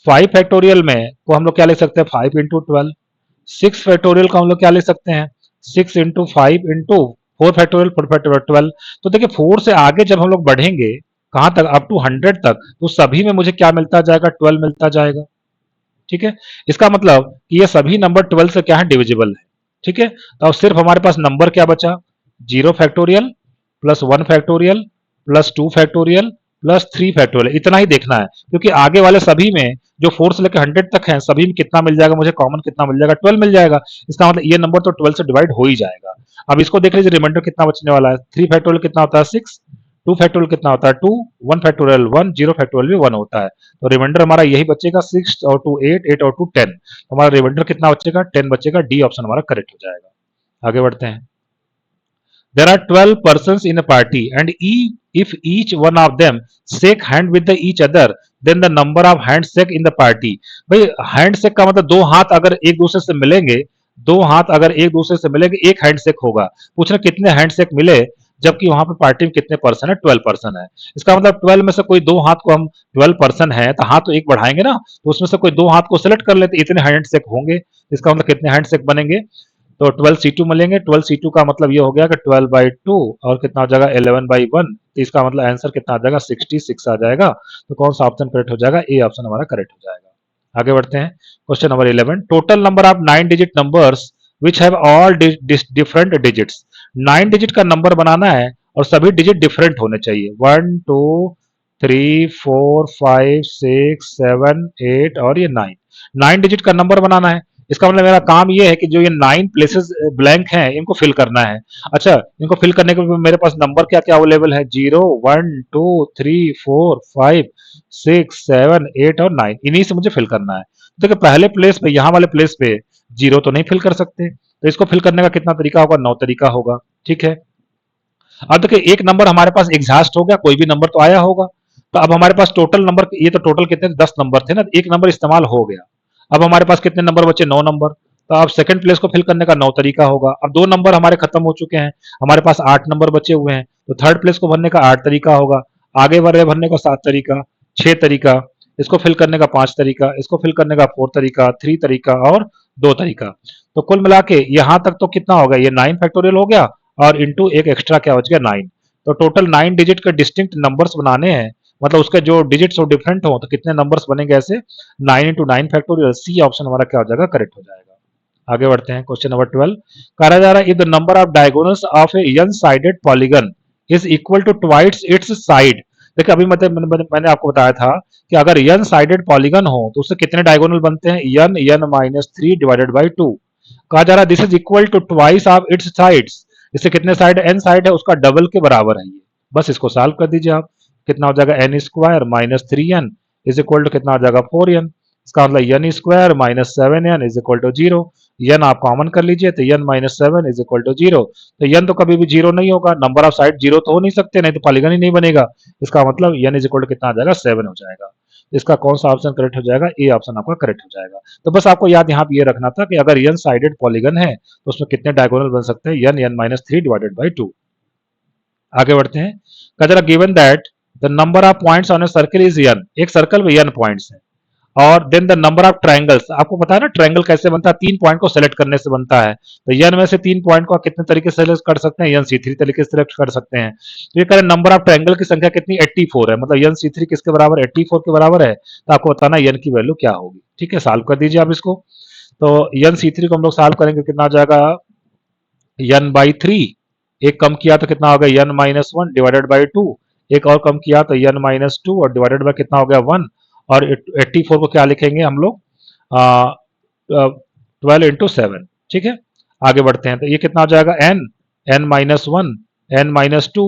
5 फैक्टोरियल में को हम लोग क्या लिख सकते हैं 5 इंटू 12, 6 फैक्टोरियल को हम लोग क्या लिख सकते हैं 6 इंटू 5 इंटू 4 फैक्टोरियल 4 फैक्टोरियल 12। तो देखिए 4 से आगे जब हम लोग बढ़ेंगे कहां तक, अप टू 100 तक, तो सभी में मुझे क्या मिलता जाएगा 12 मिलता जाएगा। ठीक है, इसका मतलब कि ये सभी नंबर 12 से क्या है डिविजिबल है। ठीक है, तो अब सिर्फ हमारे पास नंबर क्या बचा 0 factorial plus 1 factorial plus 2 factorial plus 3 factorial, इतना ही देखना है, क्योंकि आगे वाले सभी में जो 4 से लेकर 100 तक है सभी में कितना मिल जाएगा मुझे, कॉमन कितना मिल जाएगा 12 मिल जाएगा। इसका मतलब ये नंबर तो 12 से डिवाइड हो ही जाएगा। अब इसको देख लीजिए रिमाइंडर कितना बचने वाला है, 3 फैक्टोरियल कितना होता है 6, 2 फैक्टोरियल कितना होता है 2, 1 फैक्टोरियल 1, 0 फैक्टोरियल भी 1 होता है। तो रिमाइंडर हमारा यही बचेगा 6 और 2 8, 8 और 2 10, हमारा रिमाइंडर कितना बचेगा 10 बचेगा, डी ऑप्शन हमारा करेक्ट हो जाएगा। आगे बढ़ते हैं। There are 12 persons in a party and if each one of them shake hand with each other then the number of handshake in the party। भाई हैंडशेक का मतलब दो हाथ अगर एक दूसरे से मिलेंगे, दो हाथ अगर एक दूसरे से मिलेंगे एक हैंडशेक होगा। पूछ रहे कितने हैंडशेक मिले, जबकि वहां पे पार्टी में कितने पर्सन है 12 पर्सन है। इसका मतलब 12 में से कोई दो हाथ को हम 12 पर्सन है तो हाथ तो एक बढ़ाएंगे ना, तो उसमें से कोई दो हाथ को सिलेक्ट कर लेते, इतने हैंडशेक होंगे। इसका मतलब कितने हैंडशेक बनेंगे, तो 12c2 मिलेंगे। 12c2 का मतलब ये हो गया कि 12/2 और कितना हो जाएगा 11/1, तो इसका मतलब आंसर कितना आ जाएगा 66 आ जाएगा। तो कौन सा ऑप्शन करेक्ट हो जाएगा, ए ऑप्शन हमारा करेक्ट हो जाएगा। आगे बढ़ते हैं। Question number 11, total number of 9 digit numbers which have all different digits. 9 digit का नंबर बनाना है और सभी डिजिट डिफरेंट होने चाहिए, 1 2 3 4 5 6 7 8 और ये 9, 9 डिजिट का नंबर बनाना है। इसका मतलब मेरा काम ये है कि जो ये 9 प्लेसेस ब्लैंक हैं इनको फिल करना है। अच्छा, इनको फिल करने के लिए मेरे पास नंबर क्या क्या अवेलेबल है 0 1 2 3 4 5 6 7 8 और 9, इन्हीं से मुझे फिल करना है। देखिए पहले प्लेस पे यहाँ वाले प्लेस पे 0 तो नहीं फिल कर सकते, तो इसको फिल करने का कितना तरीका होगा 9 तरीका होगा। ठीक है, अब देखिए एक नंबर हमारे पास एग्जॉस्ट हो गया, कोई भी नंबर तो आया होगा, तो अब हमारे पास टोटल नंबर, ये तो टोटल कितने 10 नंबर थे ना, एक नंबर इस्तेमाल हो गया। अब हमारे पास कितने नंबर बचे 9 नंबर, तो अब सेकंड प्लेस को फिल करने का 9 तरीका होगा। अब 2 नंबर हमारे खत्म हो चुके हैं, हमारे पास 8 नंबर बचे हुए हैं, तो थर्ड प्लेस को भरने का 8 तरीका होगा। आगे बढ़ रहे भरने का 7 तरीका, 6 तरीका, इसको फिल करने का 5 तरीका, इसको फिल करने का 4 तरीका, 3 तरीका और 2 तरीका। तो कुल मिला के यहां तक तो कितना होगा, ये 9 फैक्टोरियल हो गया और इंटू एक एक्स्ट्रा क्या बच गया 9। तो टोटल 9 डिजिट के डिस्टिंक्ट नंबर्स बनाने हैं, मतलब उसके जो डिजिट्स हो डिफरेंट हो, तो कितने नंबर्स बनेंगे ऐसे 9 इंटू 9 फैक्टोरियल, सी ऑप्शन हमारा क्या हो जाएगा करेक्ट हो जाएगा। आगे बढ़ते हैं। क्वेश्चन नंबर 12, कहा जा रहा है if the number of diagonals of a n sided polygon is equal to twice its side. देखिए अभी मैंने आपको बताया था कि अगर n साइडेड पॉलीगन हो तो उससे कितने डायगोनल बनते हैं n-3 डिवाइडेड बाई 2। कहा जा रहा है this is equal to twice of its sides, इससे कितने साइड n साइड है उसका डबल के बराबर है ये। बस इसको सॉल्व कर दीजिए आप, कितना हो जाएगा n square minus 3n is equal to कितना हो जाएगा 4n। इसका मतलब n square minus 7n is equal to 0। n आप कॉमन कर लीजिए तो n minus 7 is equal to 0। तो n तो कभी भी 0 नहीं होगा, नंबर ऑफ साइड 0 तो हो नहीं सकते, नहीं तो पॉलीगन ही नहीं बनेगा। इसका मतलब n इज इक्वल टू कितना आ जाएगा, 7 हो जाएगा। इसका कौन सा ऑप्शन करेक्ट हो जाएगा, ए ऑप्शन आपका करेक्ट हो जाएगा। तो बस आपको याद यहाँ पे ये रखना था कि अगर n साइडेड पॉलीगन है तो उसमें कितने डायगोनल बन सकते हैं, n माइनस 3 डिवाइडेड बाई 2। आगे बढ़ते हैं। कजरा given that the number of points on a circle is n, एक सर्कल में n पॉइंट्स हैं, और then the number of triangles, आपको पता है ना ट्रायंगल कैसे बनता है, 3 पॉइंट को सेलेक्ट करने से बनता है। तो n में से 3 पॉइंट को आप कितने तरीके से सेलेक्ट कर सकते हैं, n c3 तरीके से सेलेक्ट कर सकते हैं। तो ये कह रहे हैं नंबर ऑफ ट्रायंगल की संख्या कितनी, 84 है, मतलब n c3 किसके बराबर, 84 के बराबर है। तो आपको बताना n की वैल्यू क्या होगी। ठीक है, सॉल्व कर दीजिए आप इसको। तो n c3 को हम लोग सॉल्व करेंगे, कितना आ जाएगा, n बाई 3, एक कम किया तो कितना हो गया, n माइनस 1 डिवाइडेड बाई 2, एक और कम किया तो n माइनस 2 और डिवाइडेड बाई कितना हो गया, 1। और 84 को क्या लिखेंगे हम लोग, 12 इंटू 7। ठीक है, आगे बढ़ते हैं। तो ये कितना हो जाएगा, n माइनस 1 n माइनस 2।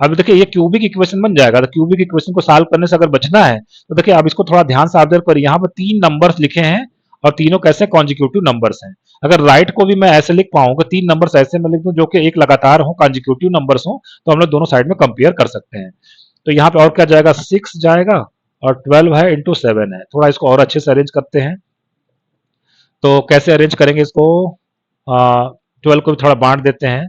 अब देखिए ये क्यूबिक इक्वेशन बन जाएगा। तो क्यूबिक इक्वेशन को सॉल्व करने से अगर बचना है तो देखिए आप इसको थोड़ा ध्यान से ऑब्जर्व करिए, यहाँ पर 3 नंबर्स लिखे हैं और तीनों कैसे कॉन्जिक्यूटिव नंबर्स हैं। अगर राइट को भी मैं ऐसे लिख पाऊंगा, 3 नंबर्स ऐसे मैं लिख दूं जो कि एक लगातार हो, कॉन्जिक्यूटिव नंबर्स हो, तो हम लोग दोनों साइड में कंपेयर कर सकते हैं। तो यहाँ पे और क्या जाएगा, 6 जाएगा और 12 है इंटू 7 है। थोड़ा इसको और अच्छे से अरेंज करते हैं। तो कैसे अरेंज करेंगे इसको, 12 को भी थोड़ा बांट देते हैं,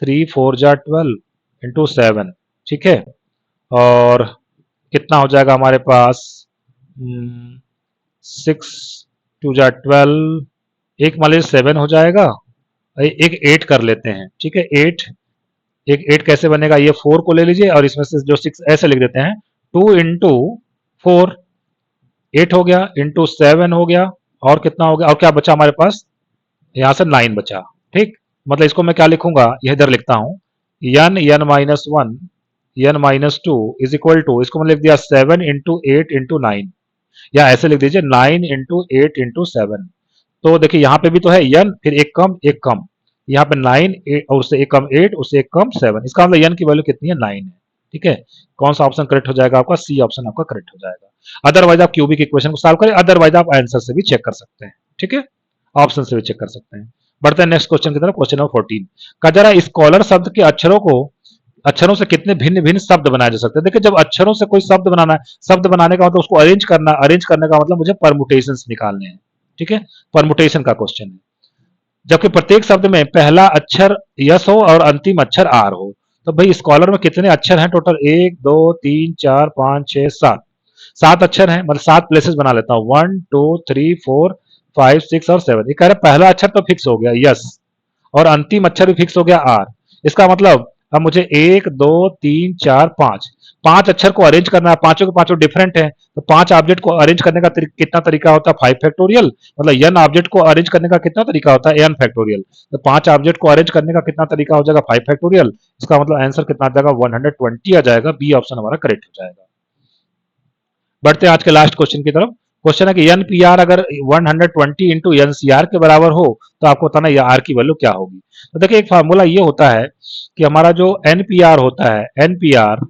3 4 जा 12 इंटू 7। ठीक है, और कितना हो जाएगा हमारे पास, 6 2 जा 12, एक मान लीजिए 7 हो जाएगा, एक 8 कर लेते हैं। ठीक है, 8, एक 8 कैसे बनेगा, ये 4 को ले लीजिए और इसमें से जो 6 ऐसे लिख देते हैं, 2 इंटू 4, 8 हो गया, इंटू 7 हो गया, और कितना हो गया, और क्या बचा हमारे पास, यहाँ से 9 बचा। ठीक, मतलब इसको मैं क्या लिखूंगा, यह इधर लिखता हूं, n minus 1 n minus 2 is equal to, इसको मैं लिख दिया 7 इंटू 8 इंटू 9, या ऐसे लिख दीजिए 9 इंटू 8 इंटू 7। तो देखिए यहाँ पे भी तो है n, फिर एक कम एक कम, यहाँ पे 9 और उससे एक कम 8, उससे एक कम 7, इसका मतलब n की वैल्यू कितनी है, 9 है। ठीक है, कौन सा ऑप्शन करेक्ट हो जाएगा आपका, सी ऑप्शन आपका करेक्ट हो जाएगा। अदरवाइज आप क्यूबिक इक्वेशन को सॉल्व करें, अदरवाइज आप आंसर से भी चेक कर सकते हैं। ठीक है, ऑप्शन से भी चेक कर सकते हैं। बढ़ते हैं नेक्स्ट क्वेश्चन की तरफ, क्वेश्चन नंबर 14 का, जरा स्कॉलर शब्द के अक्षरों से कितने भिन्न भिन्न शब्द बनाए जा सकते हैं। देखिए जब अक्षरों से कोई शब्द बनाना है, शब्द बनाने का मतलब उसको अरेंज करना, अरेंज करने का मतलब मुझे परमुटेशंस निकालने हैं। ठीक है, परमुटेशन का क्वेश्चन है। जबकि प्रत्येक शब्द में पहला अक्षर यस हो और अंतिम अक्षर आर हो। तो भाई स्कॉलर में कितने अक्षर हैं टोटल, 1 2 3 4 5 6 7, 7 अक्षर हैं, मतलब 7 प्लेसेस बना लेता हूँ, 1 2 3 4 5 6 और 7। ये कह रहे पहला अक्षर तो फिक्स हो गया यस, और अंतिम अक्षर भी फिक्स हो गया आर। इसका मतलब अब मुझे 1 2 3 4 5, 5 अक्षर को अरेंज करना है, पांचों के पांचों डिफरेंट है, तो 5 ऑब्जेक्ट को अरेंज करने का कितना तरीका होता है, 5 फैक्टोरियल, मतलब n ऑब्जेक्ट को अरेंज करने का कितना तरीका होता है, n फैक्टोरियल। तो 5 ऑब्जेक्ट को अरेंज करने का कितना तरीका हो जाएगा, 5 फैक्टोरियल। इसका मतलब आंसर कितना आ जाएगा, 120 आ जाएगा, बी ऑप्शन हमारा करेक्ट हो जाएगा। बढ़ते हैं आज के लास्ट क्वेश्चन की तरफ। क्वेश्चन है कि एनपीआर अगर 120 इंटू एनसीआर के बराबर हो तो आपको बताना ये आर की वैल्यू क्या होगी। तो देखिए एक फार्मूला ये होता है कि हमारा जो एनपीआर होता है, एनपीआर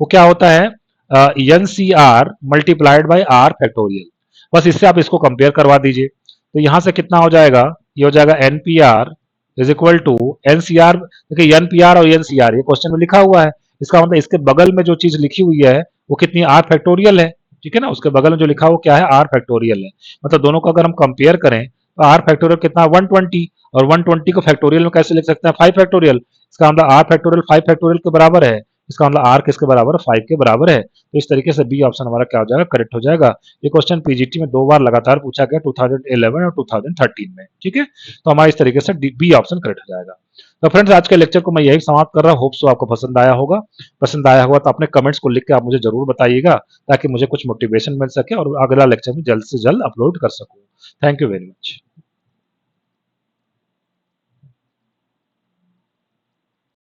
वो क्या होता है, nCr multiplied by r factorial. बस इससे आप इसको कंपेयर करवा दीजिए। तो यहां से कितना हो जाएगा, ये हो जाएगा nPr is equal to nCr. देखिए एनपीआर और एनसीआर ये क्वेश्चन में लिखा हुआ है, इसका मतलब इसके बगल में जो चीज लिखी हुई है वो कितनी, आर फैक्टोरियल है। ठीक है ना, उसके बगल में जो लिखा हुआ क्या है, आर फैक्टोरियल है। मतलब दोनों को अगर हम कंपेयर करें तो आर फैक्टोरियल कितना, 120, और 120 को फैक्टोरियल में कैसे लिख सकते हैं, 5 फैक्टोरियल। इसका मतलब आर फैक्टोरियल 5 फैक्टोरियल के बराबर है, इसका मतलब आर किसके बराबर है, 5 के बराबर है। तो इस तरीके से बी ऑप्शन हमारा क्या हो जाएगा, करेक्ट हो जाएगा। ये क्वेश्चन पीजीटी में 2 बार लगातार पूछा गया, 2011 और 2013 में। ठीक है, तो हमारा इस तरीके से बी ऑप्शन करेक्ट हो जाएगा। तो फ्रेंड्स आज के लेक्चर को मैं यही समाप्त कर रहा हूँ। होप सो आपको पसंद आया होगा। पसंद आया होगा तो अपने कमेंट्स को लिख के आप मुझे जरूर बताइएगा, ताकि मुझे कुछ मोटिवेशन मिल सके और अगला लेक्चर में जल्द से जल्द अपलोड कर सकूं। Thank you very much.